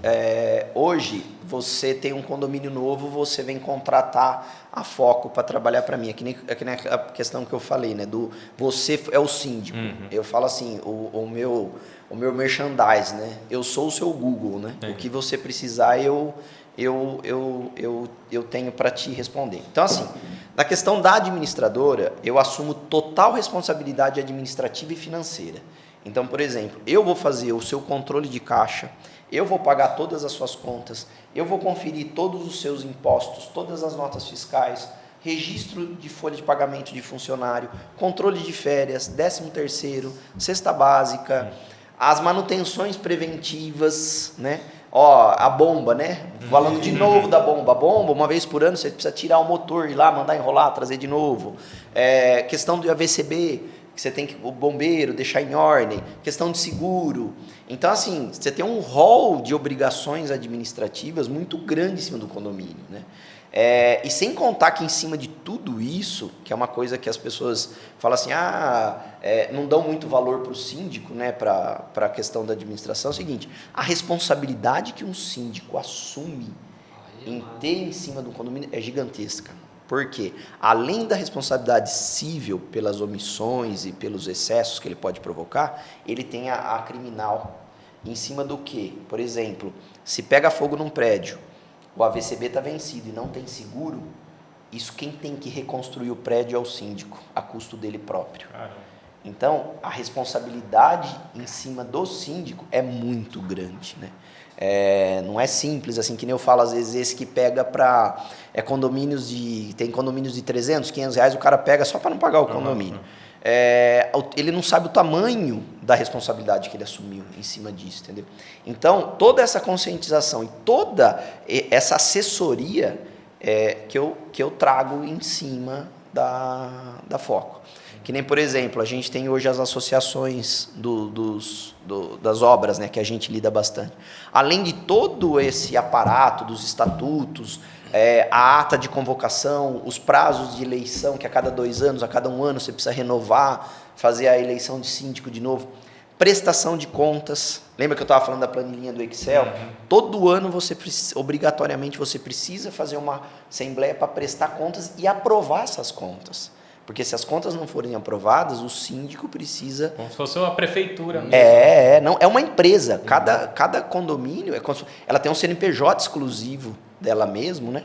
hoje você tem um condomínio novo, você vem contratar a Foco para trabalhar para mim, é que nem a questão que eu falei, né, você é o síndico, eu falo assim, o meu merchandise, né, eu sou o seu Google, né, o que você precisar eu tenho para te responder. Então, assim, na questão da administradora, eu assumo total responsabilidade administrativa e financeira. Então, por exemplo, eu vou fazer o seu controle de caixa, eu vou pagar todas as suas contas, eu vou conferir todos os seus impostos, todas as notas fiscais, registro de folha de pagamento de funcionário, controle de férias, 13º, cesta básica, as manutenções preventivas, né? A bomba, né? Falando de novo da bomba. A bomba, uma vez por ano, você precisa tirar o motor, ir lá, mandar enrolar, trazer de novo. Questão do AVCB, que você tem que, o bombeiro, deixar em ordem. Questão de seguro. Então, assim, você tem um rol de obrigações administrativas muito grande em cima do condomínio, né? E sem contar que em cima de tudo isso, que é uma coisa que as pessoas falam assim, não dão muito valor para o síndico, né, para a questão da administração, é o seguinte, a responsabilidade que um síndico assume em ter em cima do condomínio é gigantesca. Por quê? Além da responsabilidade civil pelas omissões e pelos excessos que ele pode provocar, ele tem a criminal. Em cima do quê? Por exemplo, se pega fogo num prédio, o AVCB está vencido e não tem seguro, isso quem tem que reconstruir o prédio é o síndico, a custo dele próprio. Então, a responsabilidade em cima do síndico é muito grande, né? Não é simples, assim, que nem eu falo, às vezes, esse que pega para condomínios tem condomínios de 300, 500 reais, o cara pega só para não pagar o condomínio. Ele não sabe o tamanho da responsabilidade que ele assumiu em cima disso, entendeu? Então, toda essa conscientização e toda essa assessoria que eu trago em cima da Foco. Que nem, por exemplo, a gente tem hoje as associações das obras, né, que a gente lida bastante. Além de todo esse aparato dos estatutos, a ata de convocação, os prazos de eleição, que a cada 2 anos, a cada 1 ano você precisa renovar, fazer a eleição de síndico de novo. Prestação de contas. Lembra que eu estava falando da planilhinha do Excel? Uhum. Todo ano, obrigatoriamente, você precisa fazer uma assembleia para prestar contas e aprovar essas contas. Porque se as contas não forem aprovadas, o síndico precisa... Como se fosse uma prefeitura mesmo. Não, é uma empresa. Cada condomínio, ela tem um CNPJ exclusivo dela mesmo, né?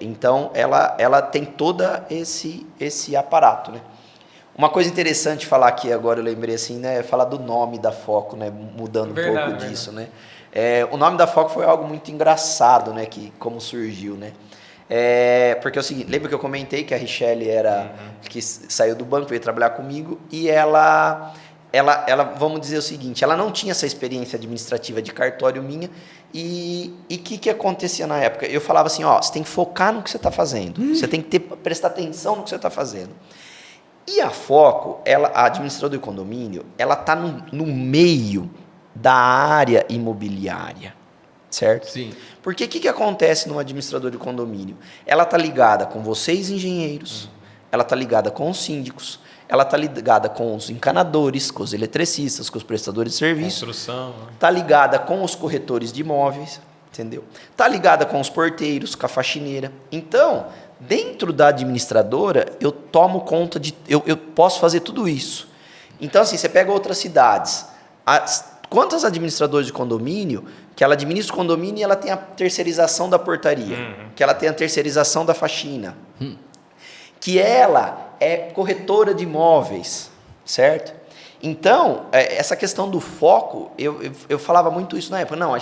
Então, ela tem todo esse aparato, né? Uma coisa interessante falar aqui agora, eu lembrei assim, né? Falar do nome da Foco, né? Mudando um pouco disso, né? O nome da Foco foi algo muito engraçado, né? Como surgiu, né? Porque é o seguinte, lembra que eu comentei que a Richelle que saiu do banco, veio trabalhar comigo, e ela, vamos dizer o seguinte, ela não tinha essa experiência administrativa de cartório minha, e o que acontecia na época? Eu falava assim, você tem que focar no que você está fazendo, você tem que prestar atenção no que você está fazendo. E a Foco, a administradora do condomínio, ela está no meio da área imobiliária, certo? Sim. Porque o que acontece no administrador de condomínio? Ela está ligada com vocês, engenheiros, ela está ligada com os síndicos, ela está ligada com os encanadores, com os eletricistas, com os prestadores de serviço. Construção. Está ligada com os corretores de imóveis, entendeu? Está ligada com os porteiros, com a faxineira. Então, dentro da administradora, eu tomo conta eu posso fazer tudo isso. Então, assim, você pega outras cidades. Quantos administradores de condomínio que ela administra o condomínio e ela tem a terceirização da portaria, que ela tem a terceirização da faxina, que ela é corretora de imóveis, certo? Então, essa questão do foco, eu falava muito isso na época. Não,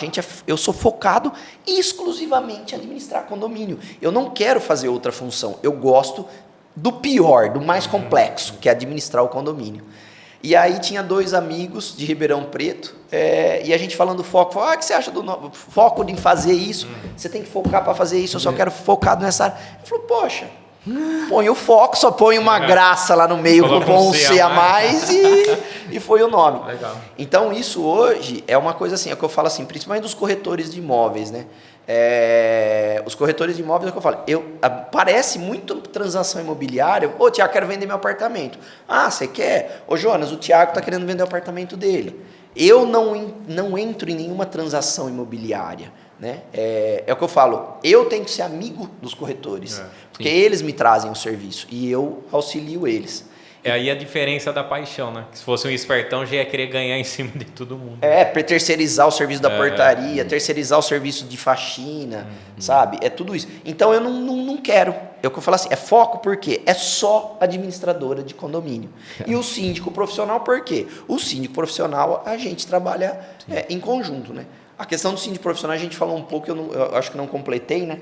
eu sou focado exclusivamente em administrar condomínio. Eu não quero fazer outra função. Eu gosto do pior, do mais complexo, que é administrar o condomínio. E aí tinha 2 amigos de Ribeirão Preto, e a gente falando do foco, o que você acha do foco em fazer isso? Você tem que focar para fazer isso, eu só quero focado nessa área. Ele falou, poxa, põe o foco, só põe uma graça lá no meio com um C a mais e foi o nome. Legal. Então isso hoje é uma coisa assim, é o que eu falo assim, principalmente dos corretores de imóveis, né? Os corretores de imóveis é o que eu falo, parece muito transação imobiliária. Ô, Tiago, quero vender meu apartamento. Ah, você quer? Ô, Jonas, o Tiago está querendo vender o apartamento dele. Eu não entro em nenhuma transação imobiliária, né? É o que eu falo, eu tenho que ser amigo dos corretores, porque eles me trazem o serviço e eu auxilio eles. Aí a diferença da paixão, né? Se fosse um espertão, já ia querer ganhar em cima de todo mundo. Terceirizar o serviço da portaria, terceirizar o serviço de faxina, sabe? É tudo isso. Então eu não quero. É o que eu falo assim, é foco por quê? É só administradora de condomínio. E o síndico profissional por quê? O síndico profissional a gente trabalha em conjunto, né? A questão do síndico profissional a gente falou um pouco, eu acho que não completei, né?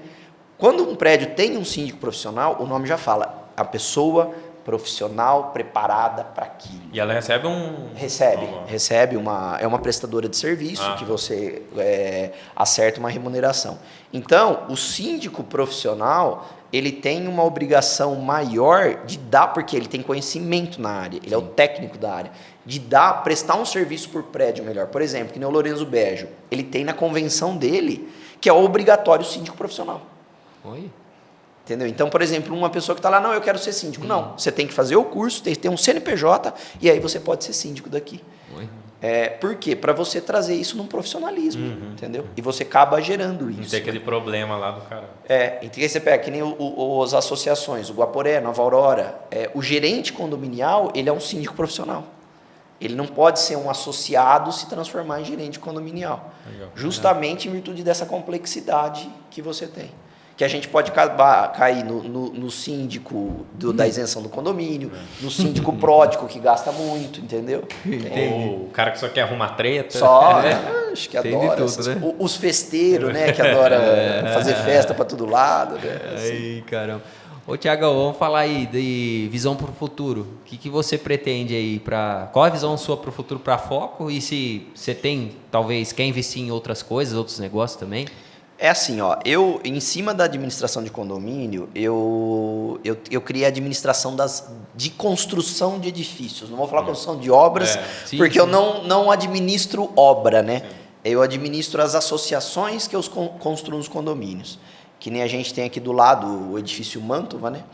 Quando um prédio tem um síndico profissional, o nome já fala, a pessoa profissional preparada para aquilo. E ela recebe recebe uma prestadora de serviço que você acerta uma remuneração. Então, o síndico profissional, ele tem uma obrigação maior de dar, porque ele tem conhecimento na área, ele é o técnico da área, de prestar um serviço por prédio melhor. Por exemplo, que nem o Lorenzo Bejo, ele tem na convenção dele que é obrigatório o síndico profissional. Oi? Entendeu? Então, por exemplo, uma pessoa que está lá, não, eu quero ser síndico. Não, você tem que fazer o curso, tem que ter um CNPJ, e aí você pode ser síndico daqui. Por quê? Para você trazer isso num profissionalismo, entendeu? E você acaba gerando isso. Não tem aquele problema lá do cara. Então você pega, que nem as associações, o Guaporé, Nova Aurora, o gerente condominial, ele é um síndico profissional. Ele não pode ser um associado se transformar em gerente condominial. Legal. Justamente em virtude dessa complexidade que você tem. que a gente pode cair no síndico da isenção do condomínio, no síndico pródigo que gasta muito, entendeu? Ou o cara que só quer arrumar treta. Só, acho que Tem de adora. tudo, né? Os festeiros, né? Que adora fazer festa para todo lado. Né? Assim. Ai, caramba. Ô, Tiagão, vamos falar aí de visão para o futuro. O que você pretende aí para... Qual a visão sua para o futuro para Foco? E se você tem, talvez, quer investir em outras coisas, outros negócios também? É assim, ó, em cima da administração de condomínio, eu criei a administração de construção de edifícios. Não vou falar construção de obras, porque eu não administro obra, né? Eu administro as associações que eu construo nos condomínios. Que nem a gente tem aqui do lado o edifício Mantova, né?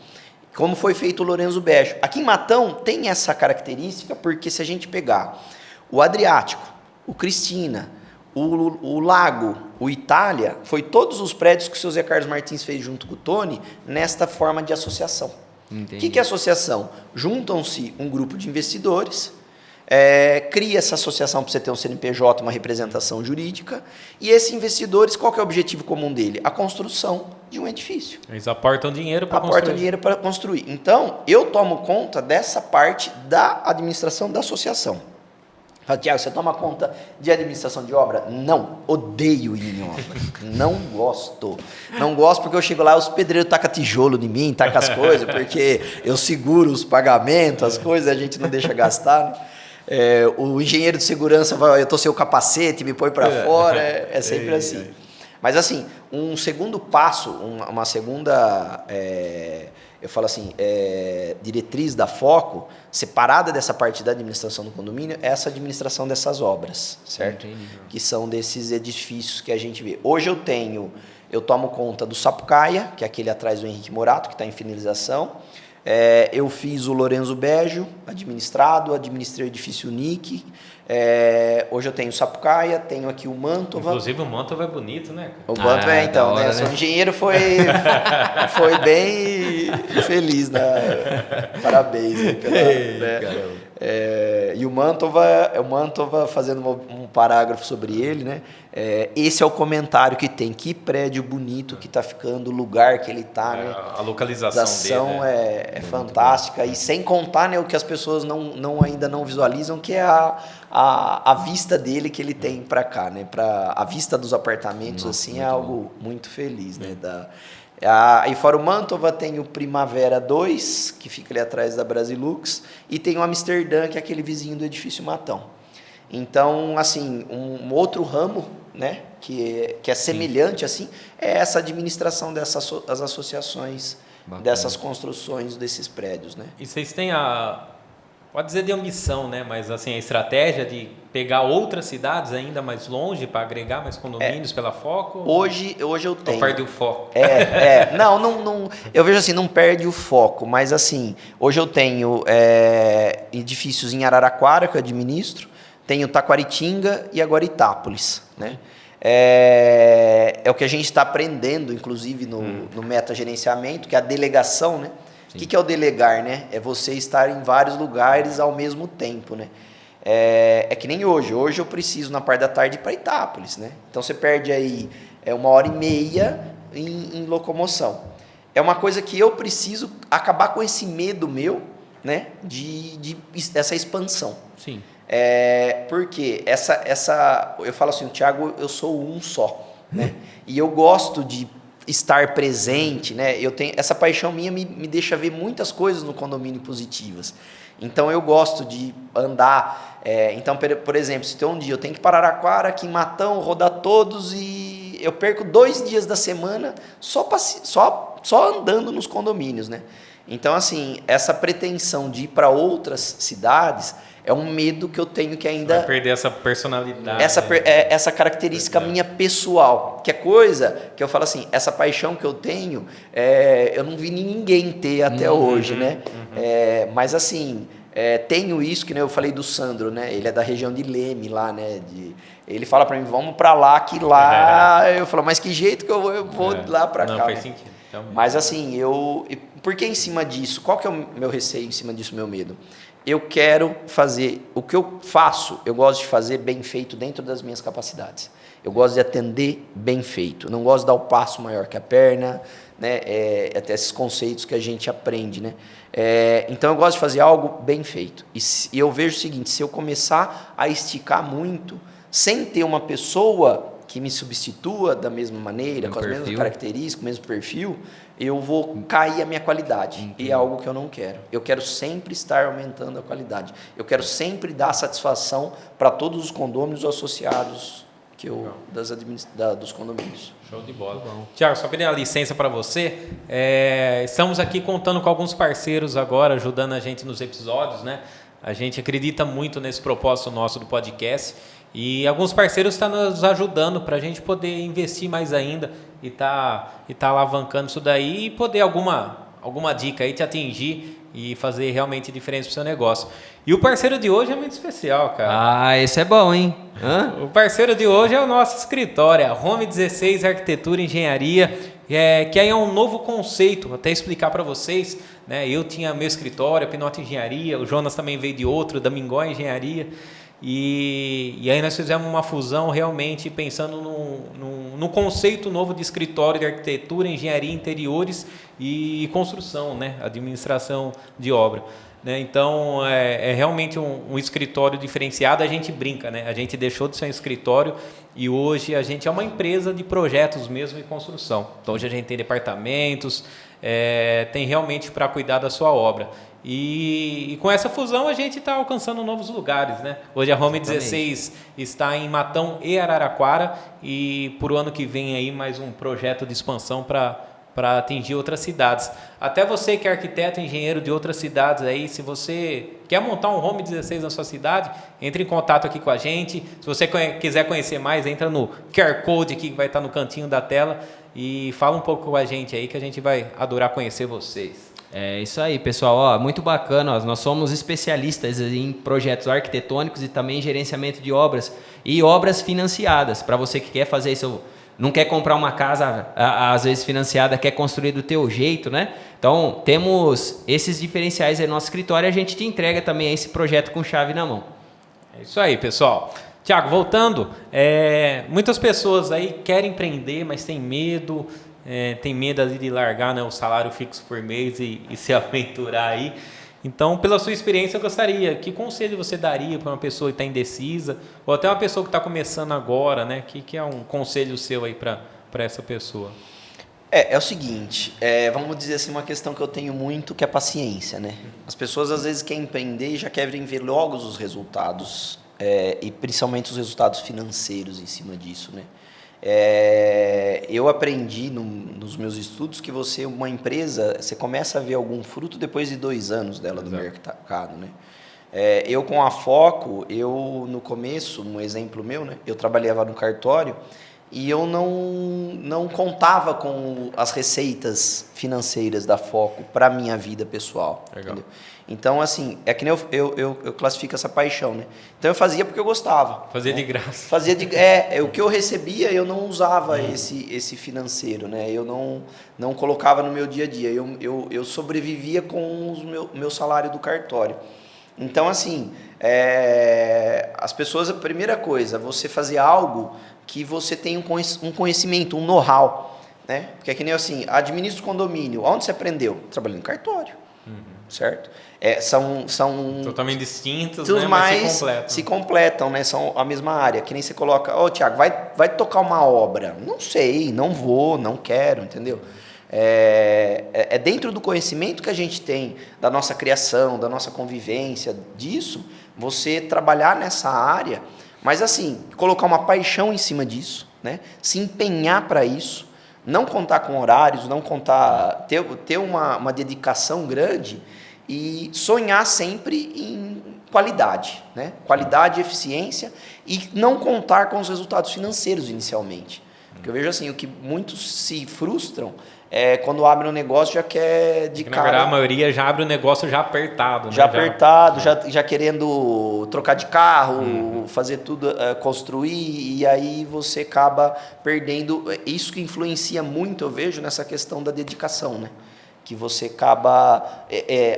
Como foi feito o Lorenzo Bejo. Aqui em Matão tem essa característica, porque se a gente pegar o Adriático, o Cristina, o Lago, o Itália, foi todos os prédios que o seu Zé Carlos Martins fez junto com o Tony nesta forma de associação. O que é associação? Juntam-se um grupo de investidores, cria essa associação para você ter um CNPJ, uma representação jurídica, e esses investidores, qual que é o objetivo comum dele? A construção de um edifício. Eles aportam dinheiro para construir. Aportam dinheiro para construir. Então, eu tomo conta dessa parte da administração da associação. Fala, Tiago, você toma conta de administração de obra? Não, odeio ir em obra. Não gosto. Não gosto porque eu chego lá, os pedreiros tacam tijolo em mim, tacam as coisas, porque eu seguro os pagamentos, as coisas, a gente não deixa gastar, né? O engenheiro de segurança vai, eu tô sem o capacete, me põe para fora, é sempre assim. Mas assim, um segundo passo, uma segunda, eu falo assim, diretriz da Foco, separada dessa parte da administração do condomínio, é essa administração dessas obras, certo? Que são desses edifícios que a gente vê. Hoje eu tomo conta do Sapucaia, que é aquele atrás do Henrique Morato, que está em finalização. Eu fiz o Lorenzo Bejo, administrei o edifício Nick. Hoje eu tenho o Sapucaia, tenho aqui o Mantova. Inclusive o Mantova é bonito, né? O Mantova então, hora, né? né? O engenheiro foi bem feliz, né? Parabéns. E o Mantova fazendo um parágrafo sobre ele, né? Esse é o comentário que tem. Que prédio bonito que está ficando, o lugar que ele está, né? A localização dele, né? É fantástica. E sem contar, né, o que as pessoas ainda não visualizam, que é a vista dele que ele tem para cá, né? A vista dos apartamentos, assim, é algo muito feliz, né? Aí fora o Mantova tem o Primavera 2, que fica ali atrás da Brasilux, e tem o Amsterdã, que é aquele vizinho do edifício Matão. Então, assim, um outro ramo, né, que é semelhante, assim, é essa administração dessas as associações, dessas construções desses prédios, né? E vocês têm pode dizer de omissão, né? Mas assim, a estratégia de pegar outras cidades ainda mais longe para agregar mais condomínios pela Foco? Hoje eu tenho. Ou perde o foco? Não, eu vejo assim, não perde o foco, mas assim, hoje eu tenho edifícios em Araraquara que eu administro, tenho Taquaritinga e agora Itápolis, né? É o que a gente está aprendendo, inclusive, no metagerenciamento, que é a delegação, né? O que é o delegar, né? É você estar em vários lugares ao mesmo tempo, né? É que nem hoje. Hoje eu preciso, na parte da tarde, ir para Itápolis, né? Então, você perde aí 1h30 em locomoção. É uma coisa que eu preciso acabar com esse medo meu, né? Dessa expansão. Sim. Porque eu falo assim, Tiago, eu sou um só, né? E eu gosto de estar presente, né? Eu tenho essa paixão minha me deixa ver muitas coisas no condomínio positivas. Então eu gosto de andar. Então, por exemplo, se tem um dia eu tenho que ir para Araraquara, aqui em Matão, rodar todos, e eu perco 2 dias da semana só andando nos condomínios, né? Então, assim, essa pretensão de ir para outras cidades é um medo que eu tenho que ainda... Vai perder essa personalidade. Essa característica minha pessoal. Que é coisa que eu falo assim, essa paixão que eu tenho, eu não vi ninguém ter até hoje, né? Mas assim, tenho isso, que nem eu falei do Sandro, né? Ele é da região de Leme, lá, né? Ele fala para mim, vamos para lá, que lá... Eu falo, mas que jeito que eu vou lá para cá? Não, faz né? sentido. Também. Mas assim, por que em cima disso? Qual que é o meu receio em cima disso, o meu medo? Eu quero fazer, o que eu faço, eu gosto de fazer bem feito dentro das minhas capacidades. Eu gosto de atender bem feito. Não gosto de dar o passo maior que a perna, né? Até esses conceitos que a gente aprende, né? Então eu gosto de fazer algo bem feito. E eu vejo o seguinte: se eu começar a esticar muito, sem ter uma pessoa que me substitua da mesma maneira, com as mesmas características, com o mesmo perfil, eu vou cair a minha qualidade. Entendi. E é algo que eu não quero. Eu quero sempre estar aumentando a qualidade. Eu quero sempre dar satisfação para todos os condôminos associados dos condomínios. Show de bola. Tiago, só pedindo a licença para você. Estamos aqui contando com alguns parceiros agora, ajudando a gente nos episódios, né? A gente acredita muito nesse propósito nosso do podcast. E alguns parceiros estão nos ajudando para a gente poder investir mais ainda e tá alavancando isso daí e poder alguma dica aí te atingir e fazer realmente diferença para o seu negócio. E o parceiro de hoje é muito especial, cara. Esse é bom, hein? O parceiro de hoje é o nosso escritório, a Home 16 Arquitetura e Engenharia, que aí é um novo conceito, até explicar para vocês, né? Eu tinha meu escritório, a Pinote Engenharia, o Jonas também veio de outro, da Mingó Engenharia. E aí nós fizemos uma fusão realmente pensando no conceito novo de escritório de arquitetura, engenharia, interiores e construção, né? Administração de obra, né? Então é realmente um escritório diferenciado. A gente brinca, né? A gente deixou de ser um escritório e hoje a gente é uma empresa de projetos mesmo e construção. Então hoje a gente tem departamentos, tem realmente para cuidar da sua obra. E com essa fusão a gente está alcançando novos lugares, né? Hoje a Home 16 está em Matão e Araraquara e por ano que vem aí mais um projeto de expansão para atingir outras cidades. Até você que é arquiteto, engenheiro de outras cidades aí, se você quer montar um Home 16 na sua cidade, entre em contato aqui com a gente. Se você quiser conhecer mais, entra no QR Code aqui que vai estar no cantinho da tela e fala um pouco com a gente aí que a gente vai adorar conhecer vocês. É isso aí, pessoal. Muito bacana. Nós somos especialistas em projetos arquitetônicos e também gerenciamento de obras e obras financiadas. Para você que quer fazer isso, não quer comprar uma casa, às vezes financiada, quer construir do teu jeito, né? Então, temos esses diferenciais aí no nosso escritório e a gente te entrega também esse projeto com chave na mão. É isso aí, pessoal. Tiago, voltando, muitas pessoas aí querem empreender, mas tem medo ali de largar, né, o salário fixo por mês e se aventurar aí. Então, pela sua experiência, eu gostaria, que conselho você daria para uma pessoa que está indecisa, ou até uma pessoa que está começando agora, né? Que é um conselho seu aí para essa pessoa? É o seguinte, vamos dizer assim, uma questão que eu tenho muito, que é a paciência, né? As pessoas às vezes querem empreender e já querem ver logo os resultados, e principalmente os resultados financeiros em cima disso, né? Eu aprendi nos meus estudos que uma empresa, você começa a ver algum fruto depois de 2 anos dela no mercado, né? Eu com a Foco, no começo, um exemplo meu, né? Eu trabalhava no cartório e eu não contava com as receitas financeiras da Foco para a minha vida pessoal. Entendeu? Então, assim, é que nem eu classifico essa paixão, né? Então, eu fazia porque eu gostava. Fazia, né? De graça. O que eu recebia, eu não usava esse financeiro, né? Eu não colocava no meu dia a dia. Eu sobrevivia com o meu salário do cartório. Então, assim, as pessoas, a primeira coisa, você fazer algo que você tem um conhecimento, um know-how, né? Porque é que nem assim, administra o condomínio. Onde você aprendeu? Trabalhando no cartório, certo? São totalmente distintos, né? Mas se completam, né? São a mesma área. Que nem você coloca, Tiago, vai tocar uma obra. Não sei, não vou, não quero, entendeu? Dentro do conhecimento que a gente tem da nossa criação, da nossa convivência, disso, você trabalhar nessa área, mas assim, colocar uma paixão em cima disso, né? Se empenhar para isso, não contar com horários, não contar, ter uma dedicação grande e sonhar sempre em qualidade, né? Qualidade, eficiência e não contar com os resultados financeiros inicialmente. Porque eu vejo assim, o que muitos se frustram é quando abrem um negócio já quer de Na cara... verdade, a maioria já abre o negócio já apertado. Já né? apertado, já querendo trocar de carro, fazer tudo, construir, e aí você acaba perdendo. Isso que influencia muito, eu vejo, nessa questão da dedicação, né? Que você acaba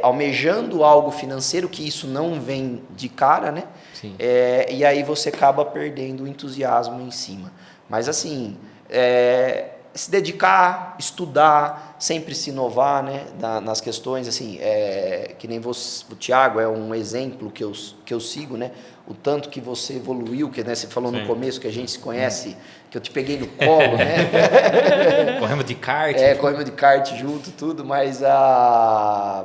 almejando algo financeiro, que isso não vem de cara, né? Sim. E aí você acaba perdendo o entusiasmo em cima. Mas assim, se dedicar, estudar, sempre se inovar, né, nas questões, assim, que nem você, o Thiago é um exemplo que eu sigo, né, o tanto que você evoluiu, que né, você falou no começo que a gente se conhece, que eu te peguei no colo, né? Corremos de kart. Corremos de kart junto, tudo, mas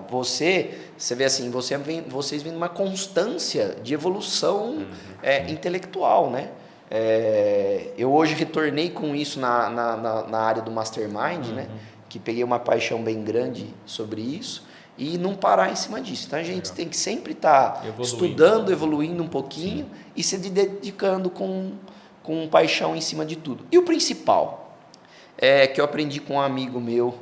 você vê assim, vocês vêm numa constância de evolução intelectual, né? Eu hoje retornei com isso na área do Mastermind, né? Que peguei uma paixão bem grande sobre isso e não parar em cima disso. Então a gente tem que sempre estar estudando, evoluindo um pouquinho e se dedicando com paixão em cima de tudo. E o principal, que eu aprendi com um amigo meu,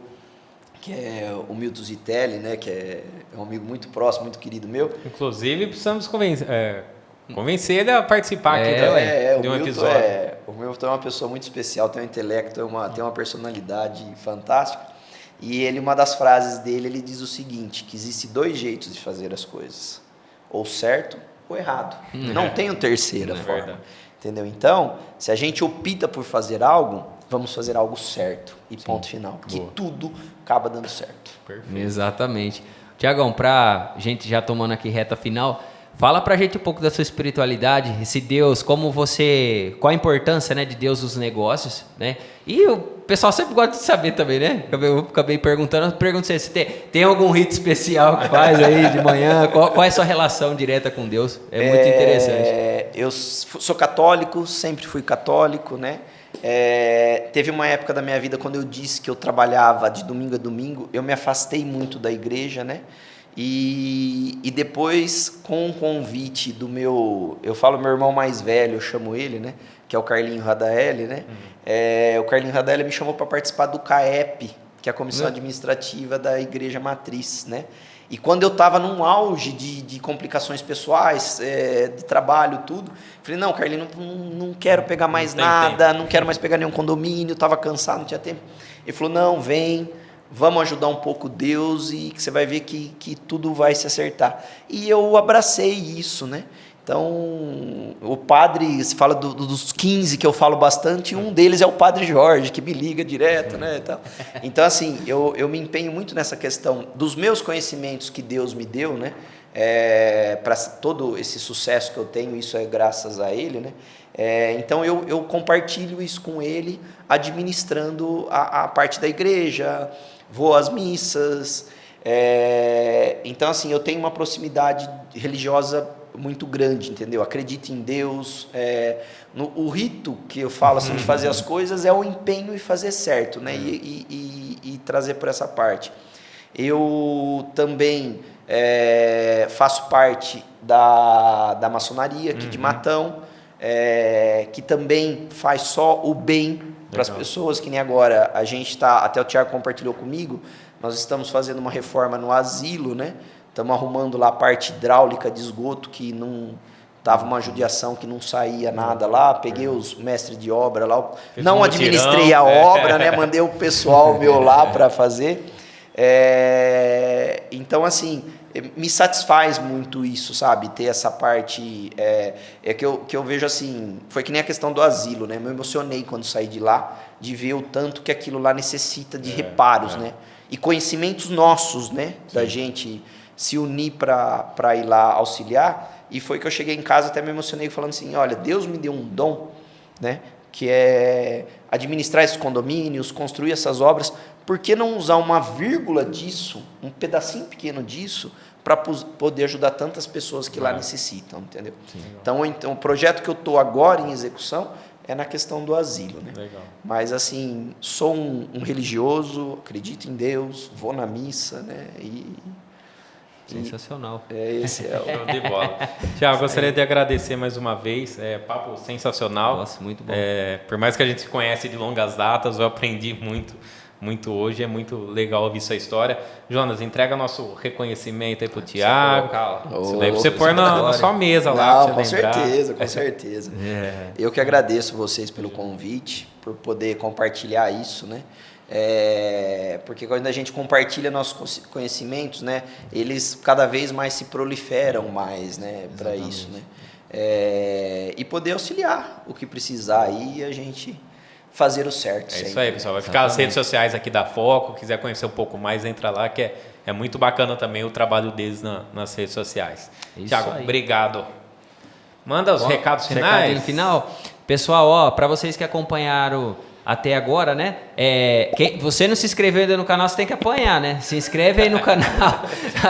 que é o Milton Zitelli, né? Que é um amigo muito próximo, muito querido meu. Inclusive, precisamos convencer ele a participar aqui de um episódio. O Milton é uma pessoa muito especial, tem um intelecto, tem uma personalidade fantástica. E ele, uma das frases dele, ele diz o seguinte, que existe 2 jeitos de fazer as coisas, ou certo ou errado. Não tem um terceira forma. Verdade. Entendeu? Então, se a gente opta por fazer algo, vamos fazer algo certo e ponto final. Que tudo acaba dando certo. Perfeito. Exatamente. Tiagão, pra gente já tomando aqui reta final, fala pra gente um pouco da sua espiritualidade, esse Deus, qual a importância, né, de Deus nos negócios, né? E o pessoal sempre gosta de saber também, né? Eu acabei perguntando, pergunto se tem algum rito especial que faz aí de manhã, qual é a sua relação direta com Deus? É muito interessante. Eu sou católico, sempre fui católico, né? Teve uma época da minha vida quando eu disse que eu trabalhava de domingo a domingo, eu me afastei muito da igreja, né? E depois, com o convite do meu irmão mais velho, eu chamo ele, né? Que é o Carlinho Radaeli, né? O Carlinho Radaeli me chamou para participar do CAEP, que é a Comissão Administrativa da Igreja Matriz, né? E quando eu estava num auge de complicações pessoais, de trabalho, tudo, falei, não, Carlinhos, não quero pegar mais nada, não quero mais pegar nenhum condomínio, estava cansado, não tinha tempo. Ele falou, não, vem, vamos ajudar um pouco Deus e que você vai ver que tudo vai se acertar. E eu abracei isso, né? Então, o padre, se fala dos 15 que eu falo bastante, um deles é o padre Jorge, que me liga direto, né? Então, assim, eu me empenho muito nessa questão dos meus conhecimentos que Deus me deu, né? Para todo esse sucesso que eu tenho, isso é graças a Ele, né? Então, eu compartilho isso com Ele, administrando a parte da igreja, vou às missas. Então, assim, eu tenho uma proximidade religiosa muito grande, entendeu? Acredito em Deus. O rito que eu falo assim, de fazer as coisas é o empenho e fazer certo, né? E trazer por essa parte. Eu também faço parte da maçonaria aqui de Matão, que também faz só o bem para as pessoas, que nem agora a gente está, até o Thiago compartilhou comigo, nós estamos fazendo uma reforma no asilo, né? Estamos arrumando lá a parte hidráulica de esgoto, que não estava uma judiação, que não saía nada lá. Peguei os mestres de obra lá, não administrei a obra, né? Mandei o pessoal meu lá para fazer. Então, assim, me satisfaz muito isso, sabe? Ter essa parte, que eu vejo assim, foi que nem a questão do asilo, né? Eu me emocionei quando saí de lá, de ver o tanto que aquilo lá necessita de reparos, né? E conhecimentos nossos, né? Sim. Da gente se unir para ir lá auxiliar. E foi que eu cheguei em casa, até me emocionei falando assim, olha, Deus me deu um dom, né? Que é administrar esses condomínios, construir essas obras. Por que não usar uma vírgula disso, um pedacinho pequeno disso, para poder ajudar tantas pessoas que lá necessitam, entendeu? Então, o projeto que eu estou agora em execução é na questão do asilo, né? Legal. Mas, assim, sou um religioso, acredito em Deus, vou na missa, né? Sensacional. Esse é o... Show de bola. Thiago, gostaria de agradecer mais uma vez. Papo sensacional. Nossa, muito bom. Por mais que a gente se conhece de longas datas, eu aprendi muito hoje. É muito legal ouvir sua história. Jonas, entrega nosso reconhecimento aí pro Thiago. Isso daí pra você pôr na sua mesa lá. Não, com certeza, com certeza. Eu que agradeço vocês pelo convite, por poder compartilhar isso, né? Porque quando a gente compartilha nossos conhecimentos, né, eles cada vez mais se proliferam mais, né, para isso, né, e poder auxiliar o que precisar aí e a gente fazer o certo. É sempre. isso aí, pessoal. Vai ficar as redes sociais aqui da Foco. Quiser conhecer um pouco mais, entra lá, que é muito bacana também o trabalho deles nas redes sociais. Thiago, obrigado. Manda os recados finais. Recado final. Pessoal, para vocês que acompanharam até agora, né? Você não se inscreveu ainda no canal, você tem que apanhar, né? Se inscreve aí no canal.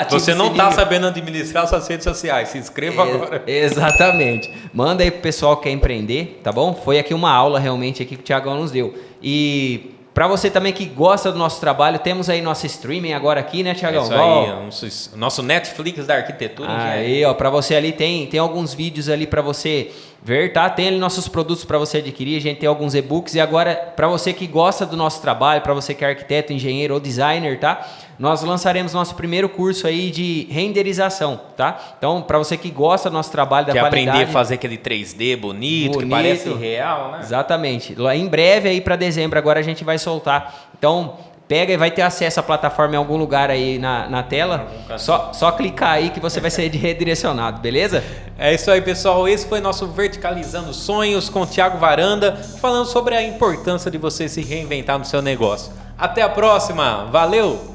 Você não está sabendo administrar suas redes sociais, se inscreva agora. Exatamente. Manda aí pro pessoal que quer empreender, tá bom? Foi aqui uma aula realmente aqui que o Thiagão nos deu. E para você também que gosta do nosso trabalho, temos aí nosso streaming agora aqui, né, Thiagão? Isso aí, nosso Netflix da arquitetura. Aí, ó, para você ali tem alguns vídeos ali para você ver, tá? Tem ali nossos produtos para você adquirir, a gente tem alguns e-books. E agora, para você que gosta do nosso trabalho, para você que é arquiteto, engenheiro ou designer, tá? Nós lançaremos nosso primeiro curso aí de renderização, tá? Então, para você que gosta do nosso trabalho, da qualidade... aprender a fazer aquele 3D bonito, que parece real, né? Exatamente. Em breve aí para dezembro agora a gente vai soltar. Então, pega e vai ter acesso à plataforma em algum lugar aí na tela. Só clicar aí que você vai ser redirecionado, beleza? É isso aí, pessoal. Esse foi nosso Verticalizando Sonhos com o Thiago Varanda, falando sobre a importância de você se reinventar no seu negócio. Até a próxima. Valeu!